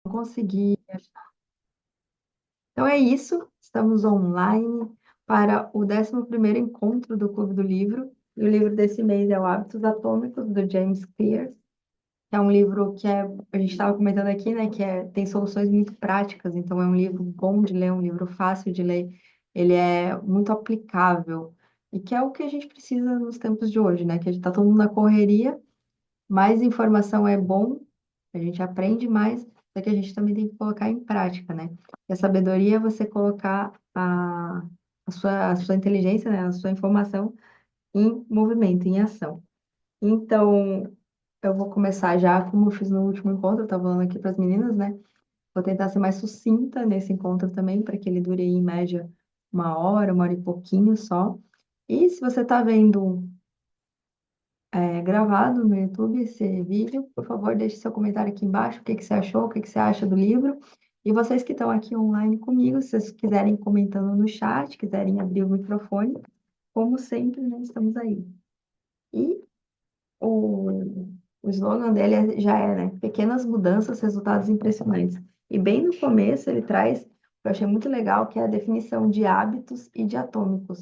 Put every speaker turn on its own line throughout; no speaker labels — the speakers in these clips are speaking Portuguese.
Consegui. Então é isso, estamos online para o 11º encontro do Clube do Livro. E o livro desse mês é o Hábitos Atômicos, do James Clear, que é um livro que a gente estava comentando aqui, né, tem soluções muito práticas, então é um livro bom de ler, um livro fácil de ler, ele é muito aplicável, e que é o que a gente precisa nos tempos de hoje, né, que a gente está todo mundo na correria, mais informação é bom, a gente aprende mais, só que a gente também tem que colocar em prática, né? E a sabedoria é você colocar a sua inteligência, né, a sua informação em movimento, em ação. Então, eu vou começar já, como eu fiz no último encontro, eu estava falando aqui para as meninas, né? Vou tentar ser mais sucinta nesse encontro também, para que ele dure em média 1 hora e pouquinho só. E se você está vendo gravado no YouTube esse vídeo. Por favor, deixe seu comentário aqui embaixo, o que que você achou, o que que você acha do livro. E vocês que estão aqui online comigo, se vocês quiserem comentando no chat, quiserem abrir o microfone, como sempre, né, estamos aí. E o slogan dele já é, né, pequenas mudanças, resultados impressionantes. E bem no começo ele traz, que eu achei muito legal, que é a definição de hábitos e de atômicos.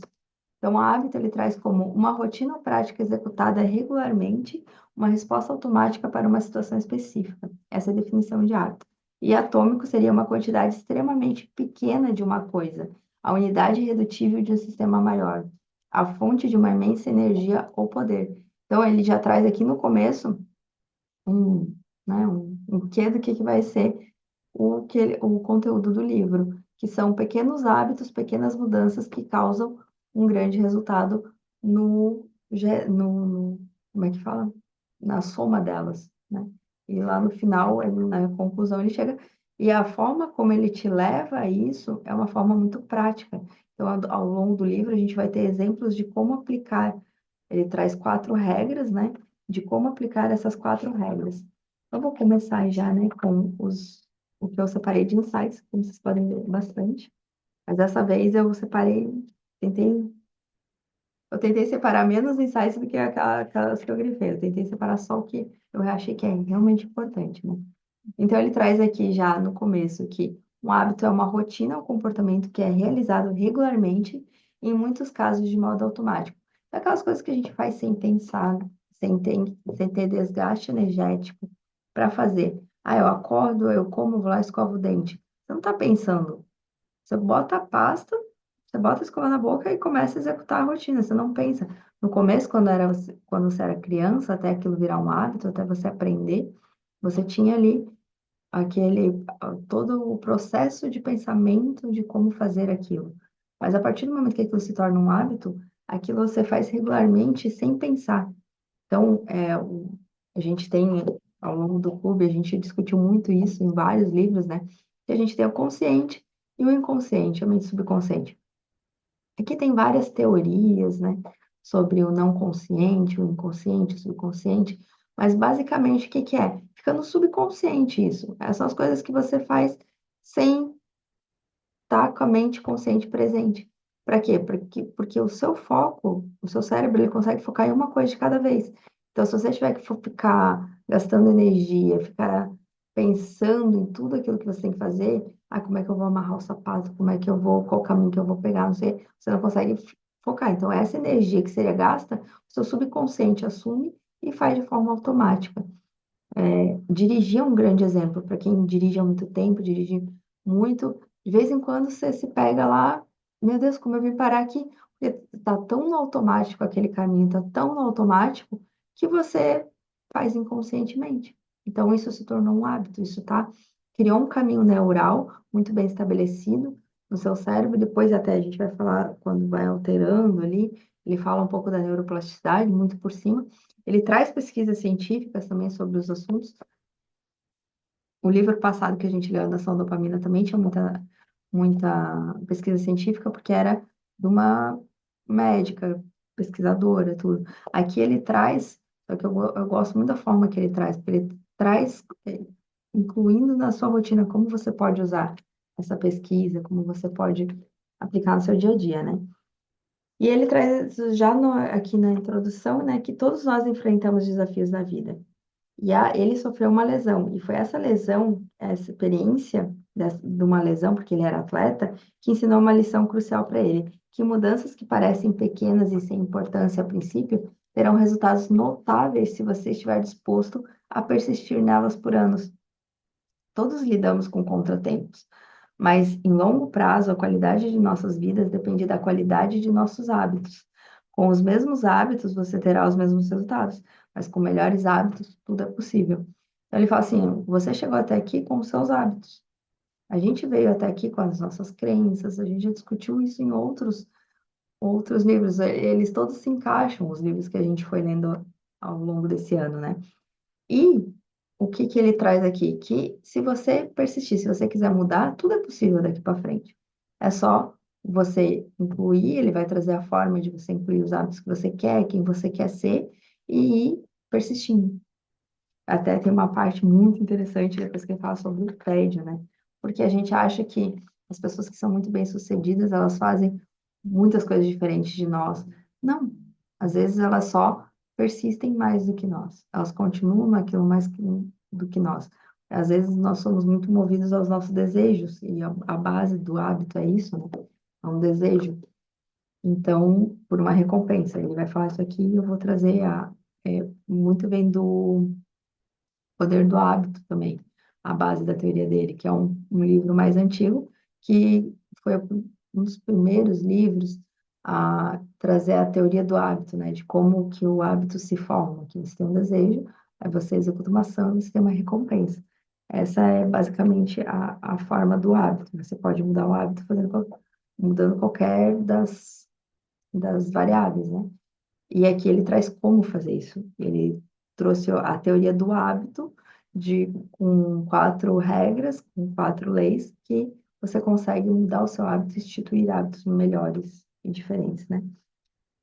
Então, o hábito ele traz como uma rotina prática executada regularmente, uma resposta automática para uma situação específica. Essa é a definição de hábito. E atômico seria uma quantidade extremamente pequena de uma coisa, a unidade irredutível de um sistema maior, a fonte de uma imensa energia ou poder. Então, ele já traz aqui no começo um, um quê do que vai ser o conteúdo do livro, que são pequenos hábitos, pequenas mudanças que causam um grande resultado como é que fala? Na soma delas, né? E lá no final, na conclusão, ele chega. E a forma como ele te leva a isso é uma forma muito prática. Então, ao longo do livro, a gente vai ter exemplos de como aplicar. Ele traz 4 regras, né? De como aplicar essas 4 regras. Eu vou começar já, né, com o que eu separei de insights, como vocês podem ver bastante. Mas dessa vez tentei, eu tentei separar menos insights do que aquelas que eu grifei. Eu tentei separar só o que eu achei que é realmente importante, né? Então ele traz aqui já no começo que um hábito é uma rotina, um comportamento que é realizado regularmente, e em muitos casos de modo automático. É aquelas coisas que a gente faz sem pensar, sem ter desgaste energético para fazer. Ah, eu acordo, eu como, vou lá, escovo o dente. Você não está pensando. Você bota a pasta, você bota a escova na boca e começa a executar a rotina. Você não pensa. No começo, quando você era criança, até aquilo virar um hábito, até você aprender, você tinha ali todo o processo de pensamento de como fazer aquilo. Mas a partir do momento que aquilo se torna um hábito, aquilo você faz regularmente sem pensar. Então, a gente tem, ao longo do clube, a gente discutiu muito isso em vários livros, né? Que a gente tem o consciente e o inconsciente, a mente subconsciente. Aqui tem várias teorias, né? Sobre o não consciente, o inconsciente, o subconsciente, mas basicamente o que que é? Fica no subconsciente isso. Essas são as coisas que você faz sem estar com a mente consciente presente. Para quê? Porque o seu foco, o seu cérebro, ele consegue focar em uma coisa de cada vez. Então, se você tiver que ficar gastando energia, ficar pensando em tudo aquilo que você tem que fazer, como é que eu vou amarrar o sapato, como é que eu vou, qual caminho que eu vou pegar, não sei, você não consegue focar. Então, essa energia que seria gasta, o seu subconsciente assume e faz de forma automática. Dirigir é um grande exemplo para quem dirige há muito tempo, dirige muito. De vez em quando você se pega lá, meu Deus, como eu vim parar aqui? Porque está tão no automático aquele caminho, está tão no automático que você faz inconscientemente. Então isso se tornou um hábito, isso tá? Criou um caminho neural muito bem estabelecido no seu cérebro. Depois até a gente vai falar quando vai alterando ali, ele fala um pouco da neuroplasticidade, muito por cima. Ele traz pesquisas científicas também sobre os assuntos. O livro passado que a gente leu, da ação dopamina, também tinha muita pesquisa científica, porque era de uma médica, pesquisadora, tudo. Aqui ele traz, só que eu gosto muito da forma que ele traz, porque ele traz, incluindo na sua rotina, como você pode usar essa pesquisa, como você pode aplicar no seu dia a dia, né? E ele traz já aqui na introdução, né, que todos nós enfrentamos desafios na vida. Ele sofreu uma lesão, e foi essa lesão essa experiência de uma lesão, porque ele era atleta, que ensinou uma lição crucial para ele, que mudanças que parecem pequenas e sem importância a princípio, terão resultados notáveis se você estiver disposto a persistir nelas por anos. Todos lidamos com contratempos, mas em longo prazo, a qualidade de nossas vidas depende da qualidade de nossos hábitos. Com os mesmos hábitos, você terá os mesmos resultados, mas com melhores hábitos, tudo é possível. Então, ele fala assim: você chegou até aqui com os seus hábitos. A gente veio até aqui com as nossas crenças, a gente já discutiu isso em outros livros. Eles todos se encaixam, os livros que a gente foi lendo ao longo desse ano, né? E o que que ele traz aqui? Que se você persistir, se você quiser mudar, tudo é possível daqui para frente. É só você incluir, ele vai trazer a forma de você incluir os hábitos que você quer, quem você quer ser, e ir persistindo. Até tem uma parte muito interessante depois que ele fala sobre o tédio, né? Porque a gente acha que as pessoas que são muito bem-sucedidas, elas fazem muitas coisas diferentes de nós. Não. Às vezes elas só persistem mais do que nós. Elas continuam naquilo do que nós. Às vezes nós somos muito movidos aos nossos desejos, e a base do hábito é isso, né? É um desejo. Então, por uma recompensa. Ele vai falar isso aqui e eu vou trazer muito bem do Poder do Hábito também, a base da teoria dele, que é um livro mais antigo, que foi um dos primeiros livros a trazer a teoria do hábito, né? De como que o hábito se forma, que você tem um desejo, aí você executa uma ação e você tem uma recompensa. Essa é basicamente a forma do hábito. Você pode mudar o hábito mudando qualquer das variáveis, né? E aqui ele traz como fazer isso. Ele trouxe a teoria do hábito com 4 regras, com 4 leis, que você consegue mudar o seu hábito e instituir hábitos melhores e diferentes, né?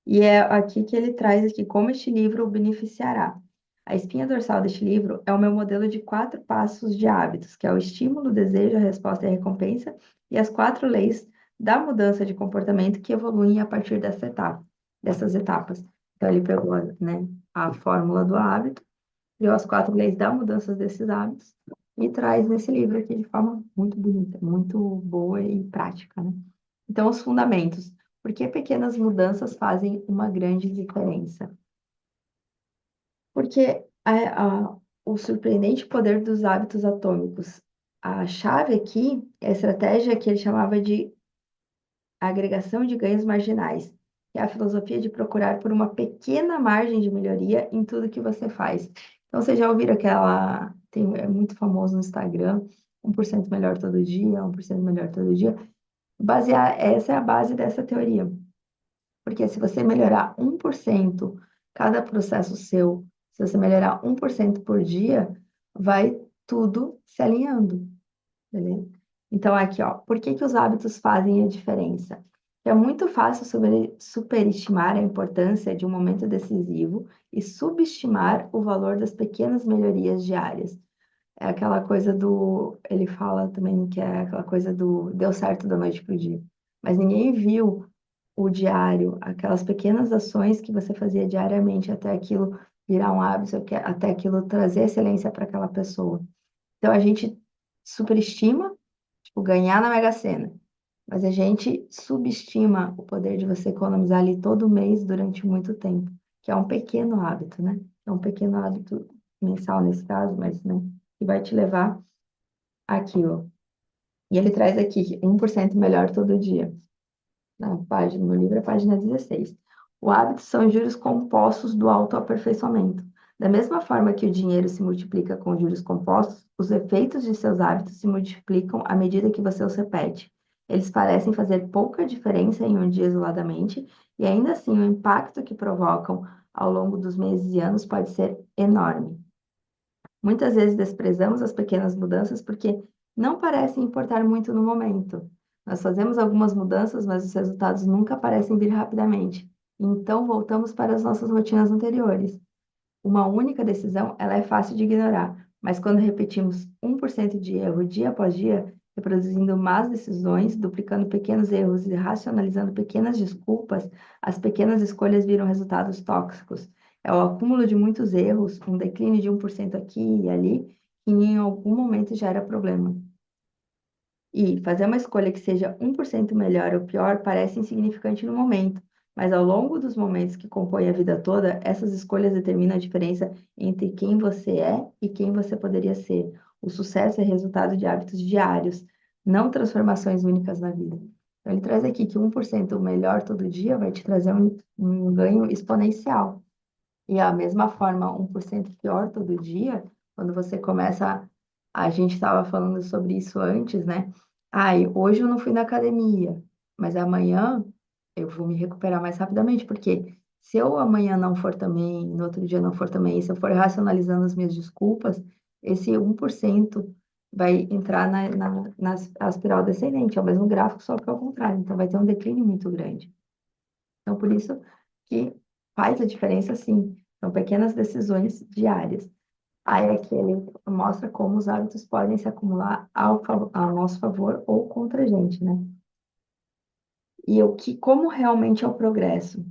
E é aqui que ele traz aqui como este livro o beneficiará. A espinha dorsal deste livro é o meu modelo de 4 passos de hábitos, que é o estímulo, o desejo, a resposta e a recompensa, e as 4 leis da mudança de comportamento que evoluem a partir dessas etapas. Então, ele pegou, né, a fórmula do hábito, criou as 4 leis da mudança desses hábitos e traz nesse livro aqui de forma muito bonita, muito boa e prática, né? Então, os fundamentos. Por que pequenas mudanças fazem uma grande diferença? Porque o surpreendente poder dos hábitos atômicos. A chave aqui é a estratégia que ele chamava de agregação de ganhos marginais, que é a filosofia de procurar por uma pequena margem de melhoria em tudo que você faz. Então, vocês já ouviram é muito famoso no Instagram, 1% melhor todo dia, 1% melhor todo dia. Essa é a base dessa teoria. Porque se você melhorar 1% cada processo seu, se você melhorar 1% por dia, vai tudo se alinhando, beleza? Então, aqui, ó, por que que os hábitos fazem a diferença? É muito fácil superestimar a importância de um momento decisivo e subestimar o valor das pequenas melhorias diárias. É aquela coisa ele fala também que é aquela coisa do deu certo da noite pro dia. Mas ninguém viu o diário, aquelas pequenas ações que você fazia diariamente até aquilo virar um hábito, até aquilo trazer excelência para aquela pessoa. Então a gente superestima, tipo, ganhar na Mega Sena, mas a gente subestima o poder de você economizar ali todo mês durante muito tempo, que é um pequeno hábito, né? É um pequeno hábito mensal nesse caso, mas, né, que vai te levar àquilo. E ele traz aqui 1% melhor todo dia no livro, é a página 16. O hábito são juros compostos do autoaperfeiçoamento. Da mesma forma que o dinheiro se multiplica com juros compostos, os efeitos de seus hábitos se multiplicam à medida que você os repete. Eles parecem fazer pouca diferença em um dia isoladamente, e ainda assim o impacto que provocam ao longo dos meses e anos pode ser enorme. Muitas vezes desprezamos as pequenas mudanças porque não parecem importar muito no momento. Nós fazemos algumas mudanças, mas os resultados nunca parecem vir rapidamente. Então voltamos para as nossas rotinas anteriores. Uma única decisão, ela é fácil de ignorar, mas quando repetimos 1% de erro dia após dia, reproduzindo más decisões, duplicando pequenos erros e racionalizando pequenas desculpas, as pequenas escolhas viram resultados tóxicos. É o acúmulo de muitos erros, um declínio de 1% aqui e ali, que em algum momento gera problema. E fazer uma escolha que seja 1% melhor ou pior parece insignificante no momento, mas ao longo dos momentos que compõem a vida toda, essas escolhas determinam a diferença entre quem você é e quem você poderia ser. O sucesso é resultado de hábitos diários, não transformações únicas na vida. Então, ele traz aqui que 1% melhor todo dia vai te trazer um ganho exponencial. E a mesma forma, 1% pior todo dia, quando você começa. A gente estava falando sobre isso antes, né? Ai, hoje eu não fui na academia, mas amanhã eu vou me recuperar mais rapidamente, porque se eu amanhã não for também, no outro dia não for também, se eu for racionalizando as minhas desculpas, esse 1% vai entrar na espiral descendente, é o mesmo gráfico, só que ao contrário, então vai ter um declínio muito grande. Então, por isso que faz a diferença, sim. São pequenas decisões diárias. Aí aqui ele mostra como os hábitos podem se acumular ao nosso favor ou contra a gente, né? E como realmente é o progresso?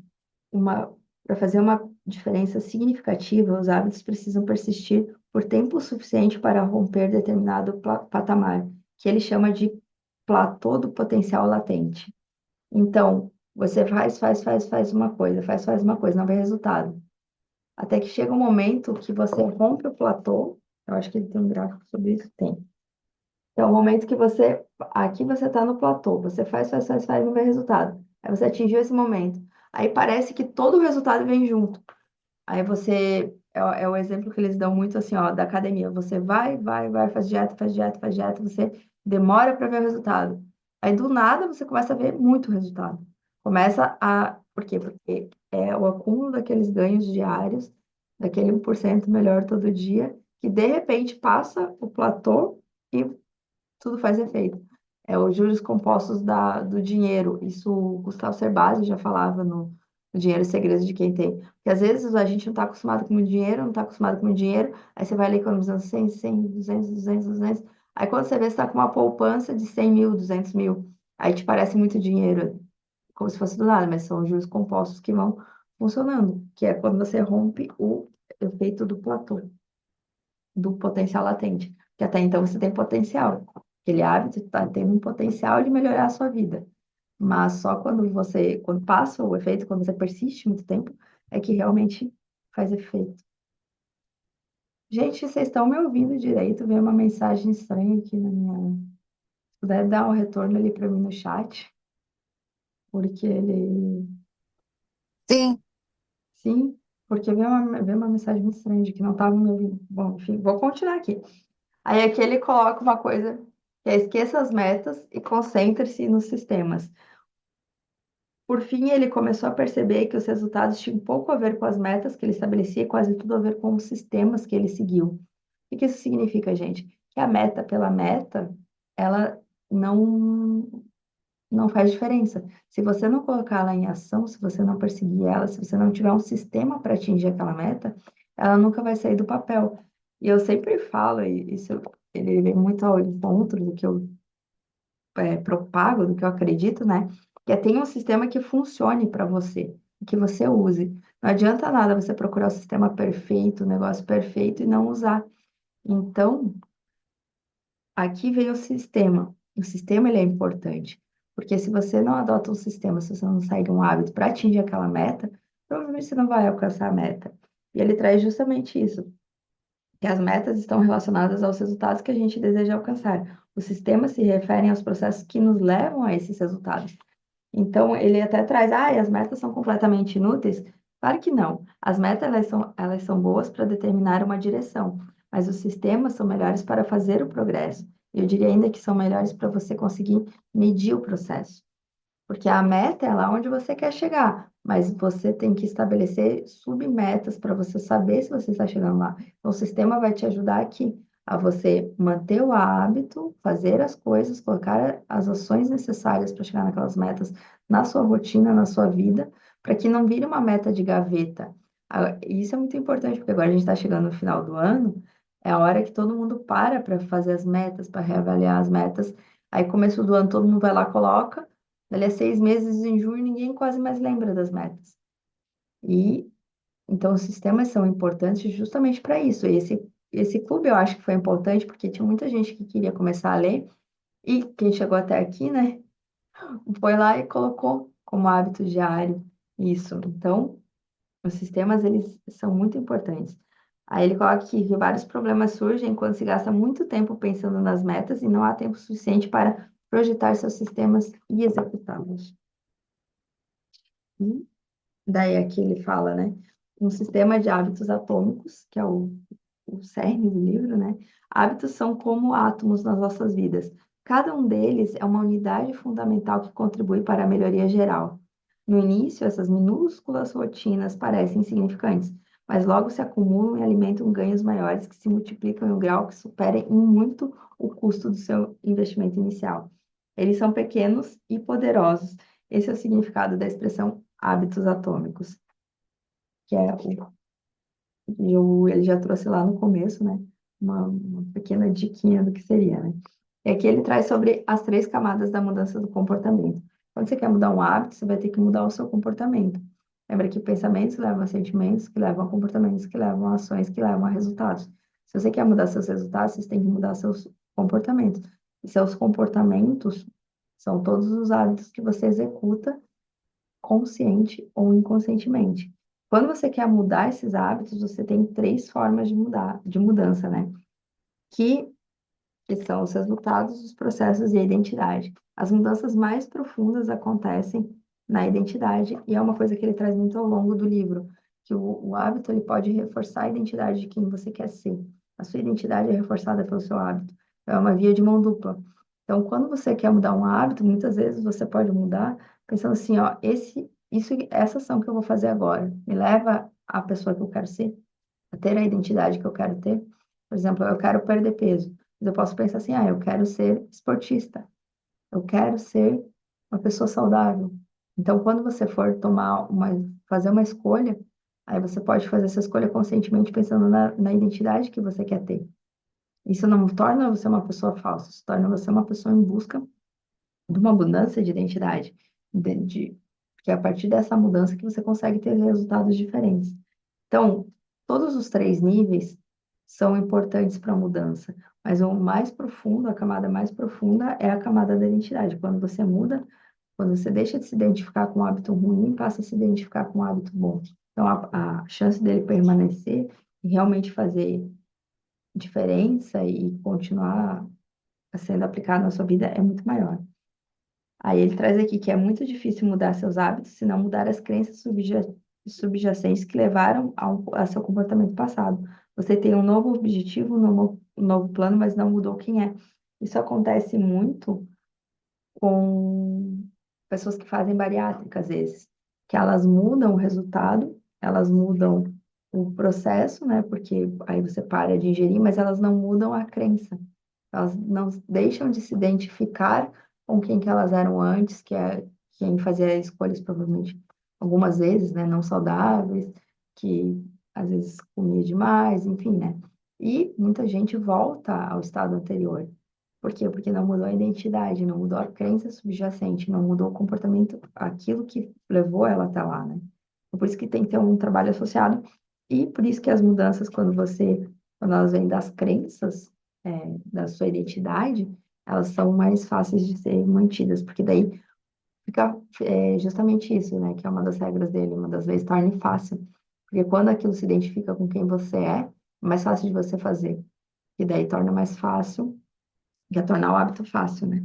Para fazer uma diferença significativa, os hábitos precisam persistir por tempo suficiente para romper determinado patamar, que ele chama de platô do potencial latente. Então, você faz uma coisa, não vê resultado. Até que chega um momento que você rompe o platô. Eu acho que ele tem um gráfico sobre isso, tem. É o momento que aqui você está no platô, você faz, não vê resultado. Aí você atingiu esse momento. Aí parece que todo o resultado vem junto. Aí é o exemplo que eles dão muito assim, ó, da academia. Você vai, faz dieta, você demora para ver o resultado. Aí do nada você começa a ver muito resultado. Por quê? Porque é o acúmulo daqueles ganhos diários, daquele 1% melhor todo dia, que de repente passa o platô e tudo faz efeito. É os juros compostos do dinheiro. Isso o Gustavo Cerbasi já falava no Dinheiro e Segredos de Quem Tem. Porque às vezes a gente não está acostumado com muito dinheiro, não está acostumado com muito dinheiro, aí você vai ali economizando 100, 200. Aí quando você vê, você está com uma poupança de 100 mil, 200 mil. Aí te parece muito dinheiro, como se fosse do nada, mas são os juros compostos que vão funcionando, que é quando você rompe o efeito do platô do potencial latente. Que até então você tem potencial. Aquele hábito está tendo um potencial de melhorar a sua vida. Mas só quando passa o efeito, quando você persiste muito tempo, é que realmente faz efeito. Gente, vocês estão me ouvindo direito? Veio uma mensagem estranha aqui na minha. Se puder dar um retorno ali para mim no chat, porque ele.
Sim,
Sim, porque veio uma mensagem muito estranha de que não estava me ouvindo. Bom, enfim, vou continuar aqui. Aí aqui ele coloca uma coisa que é esqueça as metas e concentre-se nos sistemas. Por fim, ele começou a perceber que os resultados tinham pouco a ver com as metas que ele estabelecia e quase tudo a ver com os sistemas que ele seguiu. O que isso significa, gente? Que a meta pela meta, ela não, não faz diferença. Se você não colocar ela em ação, se você não perseguir ela, se você não tiver um sistema para atingir aquela meta, ela nunca vai sair do papel. E eu sempre falo, e isso ele vem muito ao encontro do que eu propago, do que eu acredito, né? Que é ter um sistema que funcione para você, que você use. Não adianta nada você procurar o sistema perfeito, o negócio perfeito e não usar. Então, aqui vem o sistema. O sistema ele é importante, porque se você não adota um sistema, se você não segue um hábito para atingir aquela meta, provavelmente você não vai alcançar a meta. E ele traz justamente isso, que as metas estão relacionadas aos resultados que a gente deseja alcançar. Os sistemas se referem aos processos que nos levam a esses resultados. Então, ele até traz, as metas são completamente inúteis? Claro que não. As metas, elas são boas para determinar uma direção, mas os sistemas são melhores para fazer o progresso. Eu diria ainda que são melhores para você conseguir medir o processo. Porque a meta é lá onde você quer chegar, mas você tem que estabelecer submetas para você saber se você está chegando lá. Então, o sistema vai te ajudar aqui a você manter o hábito, fazer as coisas, colocar as ações necessárias para chegar naquelas metas na sua rotina, na sua vida, para que não vire uma meta de gaveta. Isso é muito importante, porque agora a gente está chegando no final do ano, é a hora que todo mundo para fazer as metas, para reavaliar as metas. Aí, começo do ano, todo mundo vai lá, coloca. Dali a 6 meses, em junho, ninguém quase mais lembra das metas. E então os sistemas são importantes justamente para isso. esse clube eu acho que foi importante porque tinha muita gente que queria começar a ler e quem chegou até aqui, né, foi lá e colocou como hábito diário isso. Então, os sistemas, eles são muito importantes. Aí ele coloca que vários problemas surgem quando se gasta muito tempo pensando nas metas e não há tempo suficiente para projetar seus sistemas e executá-los. E daí aqui ele fala, né? Um sistema de hábitos atômicos, que é o cerne do livro, né? Hábitos são como átomos nas nossas vidas. Cada um deles é uma unidade fundamental que contribui para a melhoria geral. No início, essas minúsculas rotinas parecem insignificantes, mas logo se acumulam e alimentam ganhos maiores que se multiplicam em um grau que supera em muito o custo do seu investimento inicial. Eles são pequenos e poderosos. Esse é o significado da expressão hábitos atômicos, que é ele já trouxe lá no começo, né? Uma pequena diquinha do que seria, né? E aqui ele traz sobre as três camadas da mudança do comportamento. Quando você quer mudar um hábito, você vai ter que mudar o seu comportamento. Lembra que pensamentos levam a sentimentos, que levam a comportamentos, que levam a ações, que levam a resultados. Se você quer mudar seus resultados, você tem que mudar seus comportamentos. E seus comportamentos são todos os hábitos que você executa consciente ou inconscientemente. Quando você quer mudar esses hábitos, você tem três formas de mudança, né? Que, que são os resultados, os processos e a identidade. As mudanças mais profundas acontecem na identidade e é uma coisa que ele traz muito ao longo do livro, que o hábito ele pode reforçar a identidade de quem você quer ser. A sua identidade é reforçada pelo seu hábito. É uma via de mão dupla. Então, quando você quer mudar um hábito, muitas vezes você pode mudar pensando assim, ó, essa ação que eu vou fazer agora me leva à pessoa que eu quero ser, a ter a identidade que eu quero ter. Por exemplo, eu quero perder peso, mas eu posso pensar assim, ah, eu quero ser esportista, eu quero ser uma pessoa saudável. Então, quando você for fazer uma escolha, aí você pode fazer essa escolha conscientemente pensando na identidade que você quer ter. Isso não torna você uma pessoa falsa, isso torna você uma pessoa em busca de uma mudança de identidade, porque é a partir dessa mudança que você consegue ter resultados diferentes. Então, todos os três níveis são importantes para a mudança, mas o mais profundo, a camada mais profunda é a camada da identidade. Quando você muda, quando você deixa de se identificar com um hábito ruim, passa a se identificar com um hábito bom. Então, a chance dele permanecer e realmente fazer diferença e continuar sendo aplicado na sua vida é muito maior. Aí ele traz aqui que é muito difícil mudar seus hábitos se não mudar as crenças subjacentes que levaram a seu comportamento passado. Você tem um novo objetivo, um novo plano, mas não mudou quem é. Isso acontece muito com pessoas que fazem bariátrica, às vezes, que elas mudam o resultado, elas mudam o processo, né? Porque aí você para de ingerir, mas elas não mudam a crença. Elas não deixam de se identificar com quem que elas eram antes, que é quem fazia escolhas provavelmente algumas vezes, né, não saudáveis, que às vezes comia demais, enfim, né? E muita gente volta ao estado anterior. Por quê? Porque não mudou a identidade, não mudou a crença subjacente, não mudou o comportamento, aquilo que levou ela até lá, né? Por isso que tem que ter um trabalho associado e por isso que as mudanças, quando elas vêm das crenças, da sua identidade, elas são mais fáceis de ser mantidas, porque daí fica justamente isso, né? Que é uma das regras dele, uma das leis, torne fácil. Porque quando aquilo se identifica com quem você é mais fácil de você fazer. E daí torna mais fácil, já tornar o hábito fácil, né?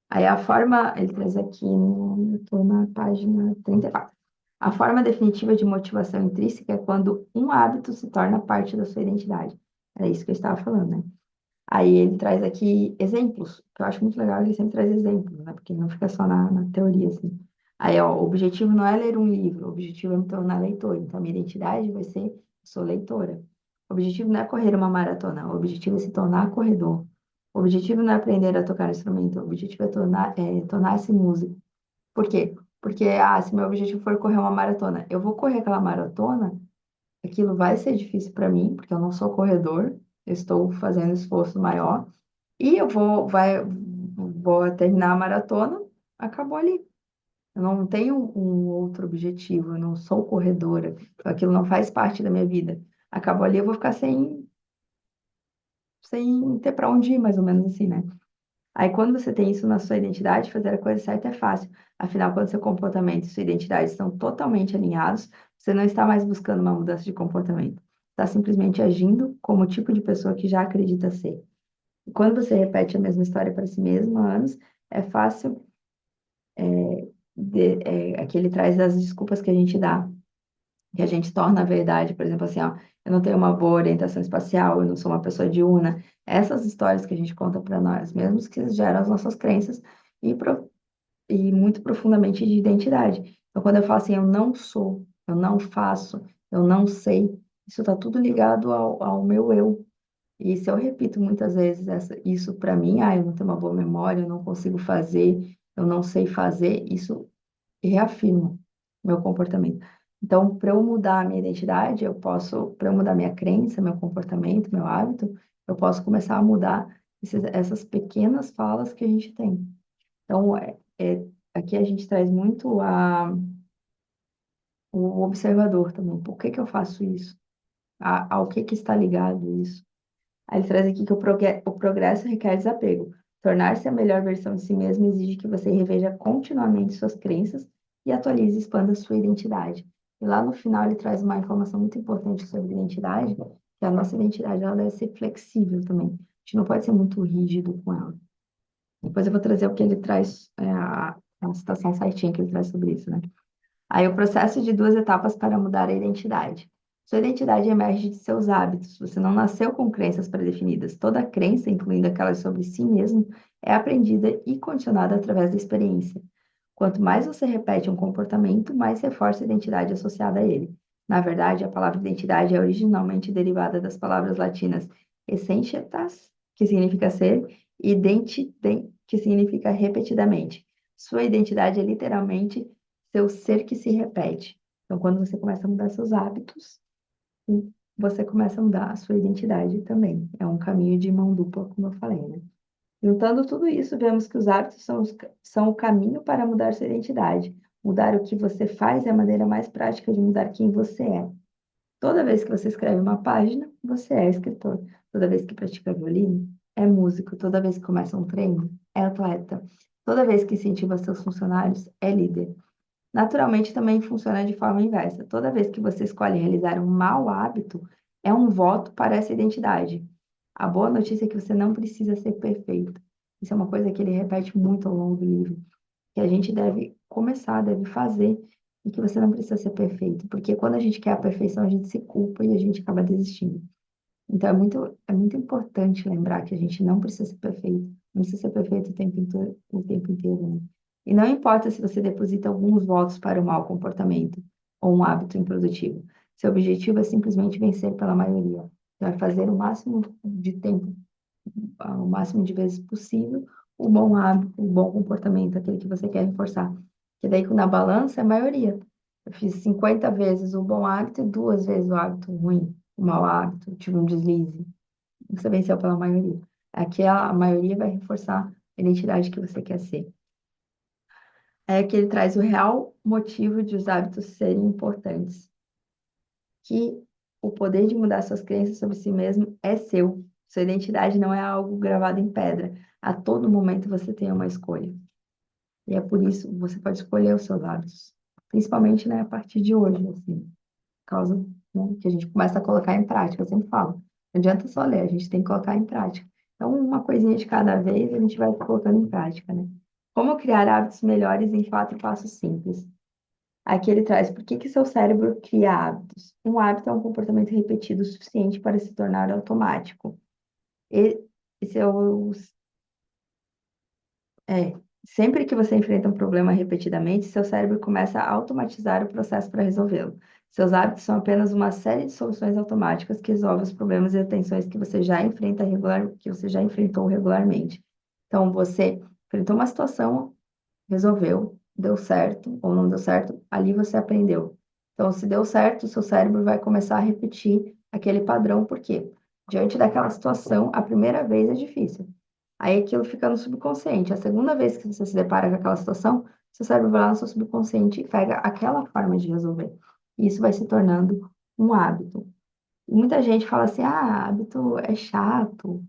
Aí a forma, ele traz aqui, eu estou na página 34. A forma definitiva de motivação intrínseca é quando um hábito se torna parte da sua identidade. Era isso que eu estava falando, né? Aí ele traz aqui exemplos, que eu acho muito legal, ele sempre traz exemplos, né? Porque não fica só na teoria, assim. Aí, ó, o objetivo não é ler um livro, o objetivo é me tornar leitor. Então, a minha identidade vai ser, eu sou leitora. O objetivo não é correr uma maratona, o objetivo é se tornar corredor. O objetivo não é aprender a tocar instrumento, o objetivo é tornar-se músico. Por quê? Porque, se meu objetivo for correr uma maratona, eu vou correr aquela maratona, aquilo vai ser difícil para mim, porque eu não sou corredor, eu estou fazendo esforço maior, e vou terminar a maratona, acabou ali. Eu não tenho um outro objetivo, eu não sou corredora, aquilo não faz parte da minha vida. Acabou ali, eu vou ficar sem. sem ter para onde ir, mais ou menos assim, né? Aí, quando você tem isso na sua identidade, fazer a coisa certa é fácil. Afinal, quando seu comportamento e sua identidade estão totalmente alinhados, você não está mais buscando uma mudança de comportamento. Está simplesmente agindo como o tipo de pessoa que já acredita ser. E quando você repete a mesma história para si mesmo há anos, é fácil, aqui ele traz as desculpas que a gente dá, que a gente torna a verdade, por exemplo, assim, ó, eu não tenho uma boa orientação espacial, eu não sou uma pessoa diurna. Essas histórias que a gente conta para nós mesmos que geram as nossas crenças e, e muito profundamente de identidade. Então, quando eu falo assim, eu não sou, eu não faço, eu não sei, isso está tudo ligado ao meu eu. E se eu repito muitas vezes isso para mim, eu não tenho uma boa memória, eu não consigo fazer, eu não sei fazer, isso reafirma meu comportamento. Então, para eu mudar a minha identidade, para eu mudar minha crença, meu comportamento, meu hábito, eu posso começar a mudar essas pequenas falas que a gente tem. Então, aqui a gente traz muito o observador também. Por que que eu faço isso? Ao que está ligado isso? Aí ele traz aqui que o progresso requer desapego. Tornar-se a melhor versão de si mesmo exige que você reveja continuamente suas crenças e atualize e expanda sua identidade. E lá no final ele traz uma informação muito importante sobre identidade, que a nossa identidade ela deve ser flexível também. A gente não pode ser muito rígido com ela. Depois eu vou trazer o que ele traz, a citação certinha que ele traz sobre isso, né? Aí o processo de duas etapas para mudar a identidade. Sua identidade emerge de seus hábitos. Você não nasceu com crenças pré-definidas. Toda crença, incluindo aquelas sobre si mesmo, é aprendida e condicionada através da experiência. Quanto mais você repete um comportamento, mais reforça a identidade associada a ele. Na verdade, a palavra identidade é originalmente derivada das palavras latinas essentitas, que significa ser, e identitem, que significa repetidamente. Sua identidade é literalmente seu ser que se repete. Então, quando você começa a mudar seus hábitos, você começa a mudar a sua identidade também. É um caminho de mão dupla, como eu falei, né? Juntando tudo isso, vemos que os hábitos são o caminho para mudar sua identidade. Mudar o que você faz é a maneira mais prática de mudar quem você é. Toda vez que você escreve uma página, você é escritor. Toda vez que pratica violino, é músico. Toda vez que começa um treino, é atleta. Toda vez que incentiva seus funcionários, é líder. Naturalmente, também funciona de forma inversa. Toda vez que você escolhe realizar um mau hábito, é um voto para essa identidade. A boa notícia é que você não precisa ser perfeito. Isso é uma coisa que ele repete muito ao longo do livro, que a gente deve começar, deve fazer, e que você não precisa ser perfeito, porque quando a gente quer a perfeição, a gente se culpa e a gente acaba desistindo. Então, é muito importante lembrar que a gente não precisa ser perfeito. Não precisa ser perfeito o tempo inteiro, né? E não importa se você deposita alguns votos para o mau comportamento ou um hábito improdutivo. Seu objetivo é simplesmente vencer pela maioria. Você vai fazer o máximo de tempo, o máximo de vezes possível, o bom hábito, o bom comportamento, aquele que você quer reforçar. Que daí, na balança, é a maioria. Eu fiz 50 vezes o bom hábito e 2 vezes o hábito ruim, o mau hábito, tive um deslize. Você venceu pela maioria. Aqui a maioria vai reforçar a identidade que você quer ser. É que ele traz o real motivo de os hábitos serem importantes. Que o poder de mudar suas crenças sobre si mesmo é seu. Sua identidade não é algo gravado em pedra. A todo momento você tem uma escolha. E é por isso que você pode escolher os seus hábitos. Principalmente, né, a partir de hoje, assim. Por causa, né, que a gente começa a colocar em prática. Eu sempre falo. Não adianta só ler, a gente tem que colocar em prática. Então, uma coisinha de cada vez a gente vai colocando em prática, né? Como criar hábitos melhores em 4 passos simples. Aqui ele traz por que que seu cérebro cria hábitos. Um hábito é um comportamento repetido o suficiente para se tornar automático. E, esse é é, sempre que você enfrenta um problema repetidamente, seu cérebro começa a automatizar o processo para resolvê-lo. Seus hábitos são apenas uma série de soluções automáticas que resolvem os problemas e tensões que você já que você já enfrentou regularmente. Então, você enfrentou uma situação, resolveu, deu certo ou não deu certo, ali você aprendeu. Então, se deu certo, o seu cérebro vai começar a repetir aquele padrão, por quê? Diante daquela situação, a primeira vez é difícil. Aí aquilo fica no subconsciente. A segunda vez que você se depara com aquela situação, seu cérebro vai lá no seu subconsciente e pega aquela forma de resolver. E isso vai se tornando um hábito. E muita gente fala assim: hábito é chato,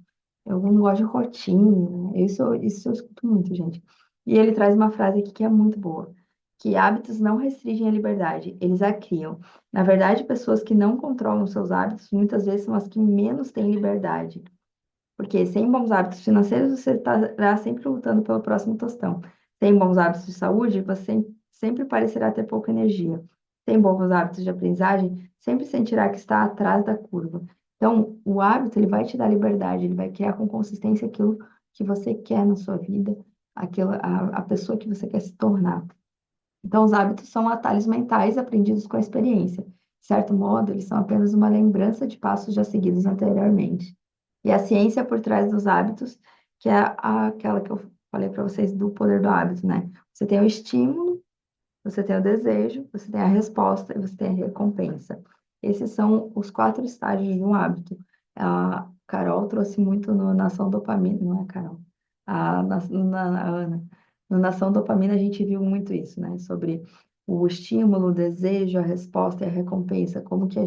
Eu não gosto de rotina, né? Isso eu escuto muito, gente. E ele traz uma frase aqui que é muito boa, que hábitos não restringem a liberdade, eles a criam. Na verdade, pessoas que não controlam seus hábitos, muitas vezes são as que menos têm liberdade. Porque sem bons hábitos financeiros, você estará sempre lutando pelo próximo tostão. Sem bons hábitos de saúde, você sempre parecerá ter pouca energia. Sem bons hábitos de aprendizagem, sempre sentirá que está atrás da curva. Então, o hábito, ele vai te dar liberdade, ele vai criar com consistência aquilo que você quer na sua vida, a pessoa que você quer se tornar. Então, os hábitos são atalhos mentais aprendidos com a experiência. De certo modo, eles são apenas uma lembrança de passos já seguidos anteriormente. E a ciência por trás dos hábitos, que é aquela que eu falei para vocês do poder do hábito, né? Você tem o estímulo, você tem o desejo, você tem a resposta e você tem a recompensa. Esses são os quatro estágios de um hábito. A Carol trouxe muito no Nação Dopamina, não é, Carol? A Ana. No Nação Dopamina a gente viu muito isso, né? Sobre o estímulo, o desejo, a resposta e a recompensa. Como que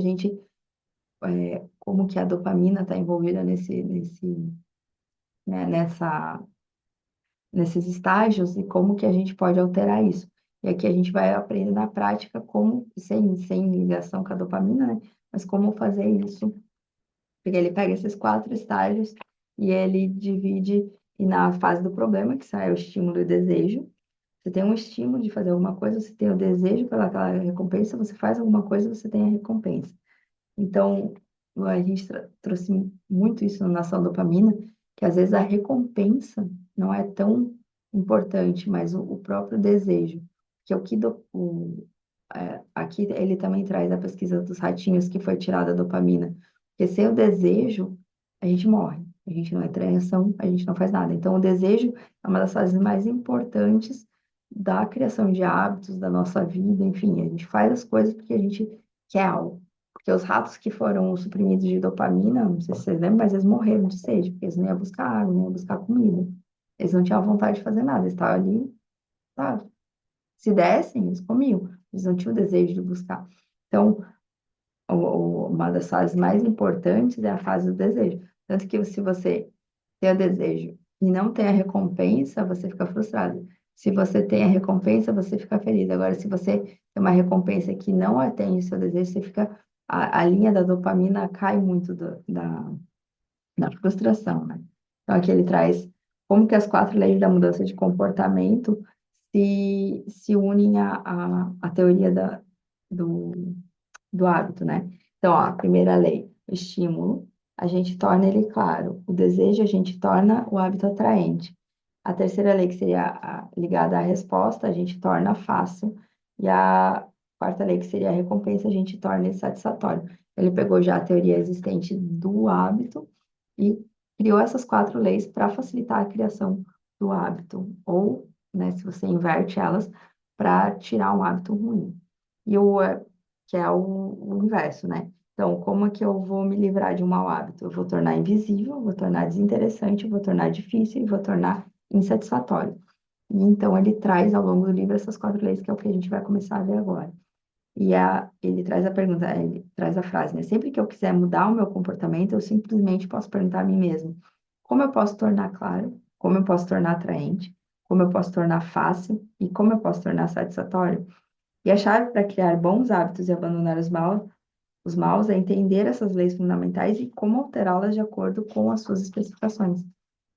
a dopamina está envolvida né, nesses estágios e como que a gente pode alterar isso. E aqui a gente vai aprender na prática como, sem ligação com a dopamina, né? Mas como fazer isso. Porque ele pega esses quatro estágios e ele divide e na fase do problema, que sai o estímulo e o desejo. Você tem um estímulo de fazer alguma coisa, você tem o desejo pelaquela recompensa, você faz alguma coisa, você tem a recompensa. Então, a gente trouxe muito isso na nossa dopamina, que às vezes a recompensa não é tão importante, mas o próprio desejo, que é o que aqui ele também traz a pesquisa dos ratinhos que foi tirada a dopamina, porque sem o desejo a gente morre, a gente não entra em ação, a gente não faz nada. Então, o desejo é uma das fases mais importantes da criação de hábitos da nossa vida, enfim, a gente faz as coisas porque a gente quer algo. Porque os ratos que foram suprimidos de dopamina, não sei se vocês lembram, mas eles morreram de sede, porque eles não iam buscar água, não iam buscar comida. Eles não tinham vontade de fazer nada, eles estavam ali, tá? Se dessem, eles comiam. Eles não tinham o desejo de buscar. Então, uma das fases mais importantes é a fase do desejo. Tanto que se você tem o desejo e não tem a recompensa, você fica frustrado. Se você tem a recompensa, você fica feliz. Agora, se você tem uma recompensa que não atende o seu desejo, você fica. A linha da dopamina cai muito da frustração, né? Então, aqui ele traz como que as quatro leis da mudança de comportamento se unem à teoria do, do hábito, né? Então, ó, a primeira lei, o estímulo, a gente torna ele claro. O desejo, a gente torna o hábito atraente. A terceira lei, que seria ligada à resposta, a gente torna fácil. E a quarta lei, que seria a recompensa, a gente torna ele satisfatório. Ele pegou já a teoria existente do hábito e criou essas quatro leis para facilitar a criação do hábito. Ou, né, se você inverte elas, para tirar um hábito ruim. E que é o inverso, né? Então, como é que eu vou me livrar de um mau hábito? Eu vou tornar invisível, vou tornar desinteressante, vou tornar difícil e vou tornar insatisfatório. E então ele traz ao longo do livro essas quatro leis, que é o que a gente vai começar a ver agora. Ele traz a pergunta, ele traz a frase, né? Sempre que eu quiser mudar o meu comportamento, eu simplesmente posso perguntar a mim mesmo: como eu posso tornar claro? Como eu posso tornar atraente? Como eu posso tornar fácil? E como eu posso tornar satisfatório? E a chave para criar bons hábitos e abandonar os maus é entender essas leis fundamentais e como alterá-las de acordo com as suas especificações.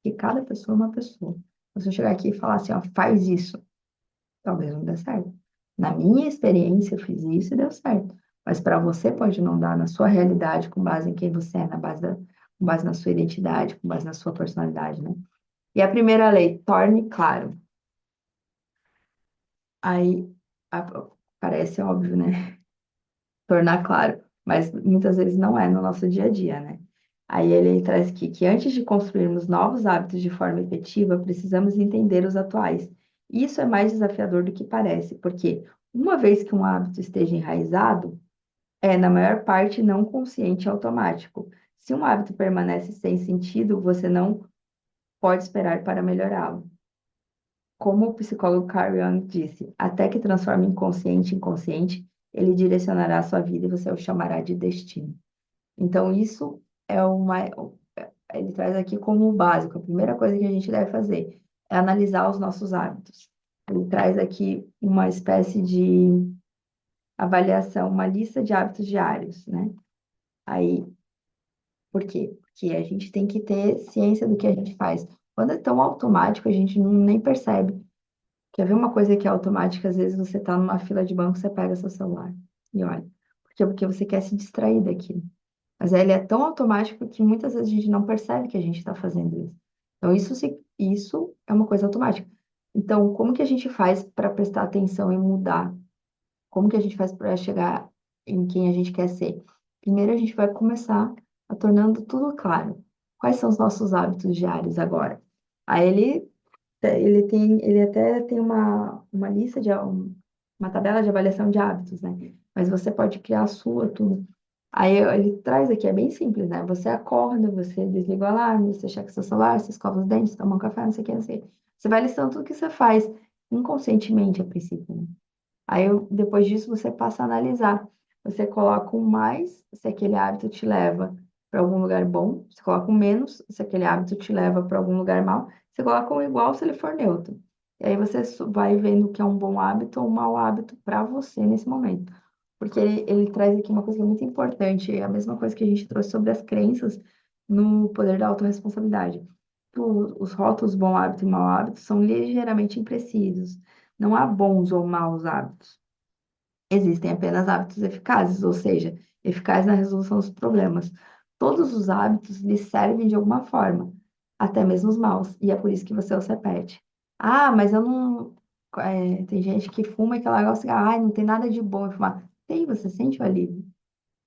Porque cada pessoa é uma pessoa. Se eu chegar aqui e falar assim, ó, faz isso, talvez não dê certo. Na minha experiência, eu fiz isso e deu certo. Mas para você pode não dar na sua realidade, com base em quem você é, com base na sua identidade, com base na sua personalidade, né? E a primeira lei, torne claro. Aí parece óbvio, né? Tornar claro, mas muitas vezes não é no nosso dia a dia, né? Aí ele traz aqui que antes de construirmos novos hábitos de forma efetiva, precisamos entender os atuais. Isso é mais desafiador do que parece, porque uma vez que um hábito esteja enraizado, é, na maior parte, não consciente e automático. Se um hábito permanece sem sentido, você não pode esperar para melhorá-lo. Como o psicólogo Carl Jung disse, até que transforme inconsciente em consciente, ele direcionará a sua vida e você o chamará de destino. Então, isso é ele traz aqui como o básico, a primeira coisa que a gente deve fazer é analisar os nossos hábitos. Ele traz aqui uma espécie de avaliação, uma lista de hábitos diários, né? Aí, por quê? Porque a gente tem que ter ciência do que a gente faz. Quando é tão automático, a gente nem percebe. Quer ver uma coisa que é automática? Às vezes você está numa fila de banco, você pega seu celular e olha. Por quê? Porque você quer se distrair daquilo. Mas ele é tão automático que muitas vezes a gente não percebe que a gente está fazendo isso. Então, isso é uma coisa automática. Então, como que a gente faz para prestar atenção e mudar? Como que a gente faz para chegar em quem a gente quer ser? Primeiro, a gente vai começar a tornando tudo claro. Quais são os nossos hábitos diários agora? Aí ele até tem uma lista uma tabela de avaliação de hábitos, né? Mas você pode criar a sua, tudo. Aí ele traz aqui, é bem simples, né? Você acorda, você desliga o alarme, você checa seu celular, você escova os dentes, toma um café, não sei o que, não sei o que. Você vai listando tudo que você faz inconscientemente a princípio, né? Aí, depois disso, você passa a analisar. Você coloca um mais, se aquele hábito te leva para algum lugar bom. Você coloca um menos, se aquele hábito te leva para algum lugar mal. Você coloca um igual se ele for neutro. E aí você vai vendo o que é um bom hábito ou um mau hábito para você nesse momento. Porque ele traz aqui uma coisa que é muito importante, é a mesma coisa que a gente trouxe sobre as crenças no poder da autorresponsabilidade. Os rótulos bom hábito e mau hábito são ligeiramente imprecisos. Não há bons ou maus hábitos. Existem apenas hábitos eficazes, ou seja, eficazes na resolução dos problemas. Todos os hábitos lhes servem de alguma forma, até mesmo os maus, e é por isso que você os repete. Ah, mas eu não. Tem gente que fuma e que ela gosta, ah, não tem nada de bom em fumar. Tem, você sente o alívio,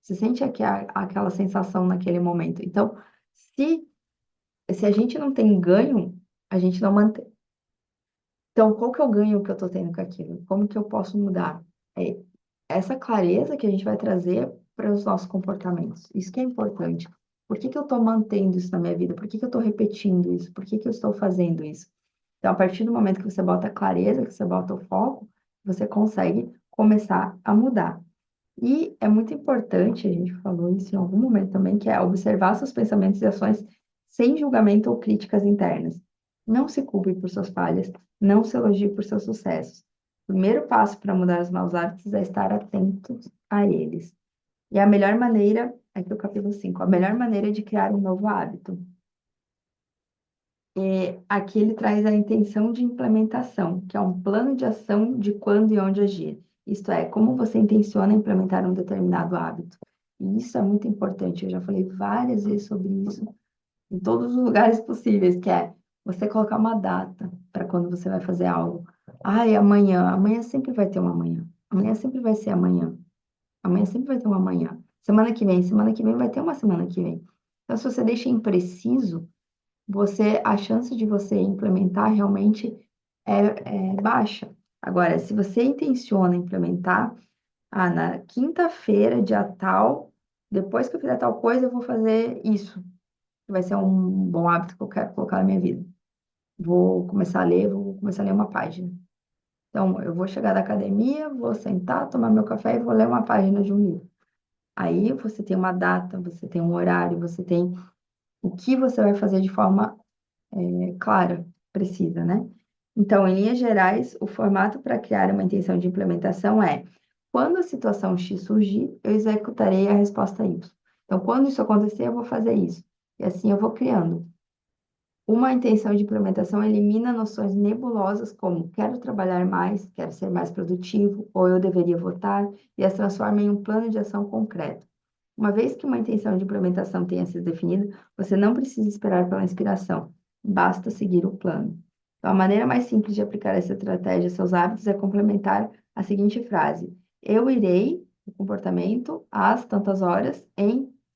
você sente aquela sensação naquele momento. Então, se, se a gente não tem ganho, a gente não mantém. Então, qual que é o ganho que eu estou tendo com aquilo? Como que eu posso mudar? É essa clareza que a gente vai trazer para os nossos comportamentos. Isso que é importante. Por que que eu estou mantendo isso na minha vida? Por que que eu estou repetindo isso? Por que que eu estou fazendo isso? Então, a partir do momento que você bota a clareza, que você bota o foco, você consegue começar a mudar. E é muito importante, a gente falou isso em algum momento também, que é observar seus pensamentos e ações sem julgamento ou críticas internas. Não se culpe por suas falhas, não se elogie por seus sucessos. O primeiro passo para mudar os maus hábitos é estar atento a eles. E a melhor maneira, aqui o capítulo 5, a melhor maneira de criar um novo hábito. Aqui ele traz a intenção de implementação, que é um plano de ação de quando e onde agir. Isto é, como você intenciona implementar um determinado hábito. E isso é muito importante. Eu já falei várias vezes sobre isso em todos os lugares possíveis, que é você colocar uma data para quando você vai fazer algo. Ai, amanhã. Amanhã sempre vai ter uma amanhã. Amanhã sempre vai ser amanhã. Amanhã sempre vai ter uma amanhã. Semana que vem vai ter uma semana que vem. Então, se você deixa impreciso, a chance de você implementar realmente é baixa. Agora, se você intenciona implementar, na quinta-feira, dia tal, depois que eu fizer tal coisa, eu vou fazer isso, que vai ser um bom hábito que eu quero colocar na minha vida. Vou começar a ler uma página. Então, eu vou chegar da academia, vou sentar, tomar meu café e vou ler uma página de um livro. Aí você tem uma data, você tem um horário, você tem o que você vai fazer de forma clara, precisa, né? Então, em linhas gerais, o formato para criar uma intenção de implementação é: quando a situação X surgir, eu executarei a resposta Y. Então, quando isso acontecer, eu vou fazer isso. E assim eu vou criando. Uma intenção de implementação elimina noções nebulosas como quero trabalhar mais, quero ser mais produtivo, ou eu deveria votar, e as transforma em um plano de ação concreto. Uma vez que uma intenção de implementação tenha sido definida, você não precisa esperar pela inspiração, basta seguir o plano. Então, a maneira mais simples de aplicar essa estratégia aos seus hábitos é complementar a seguinte frase: eu irei, o comportamento, às tantas horas,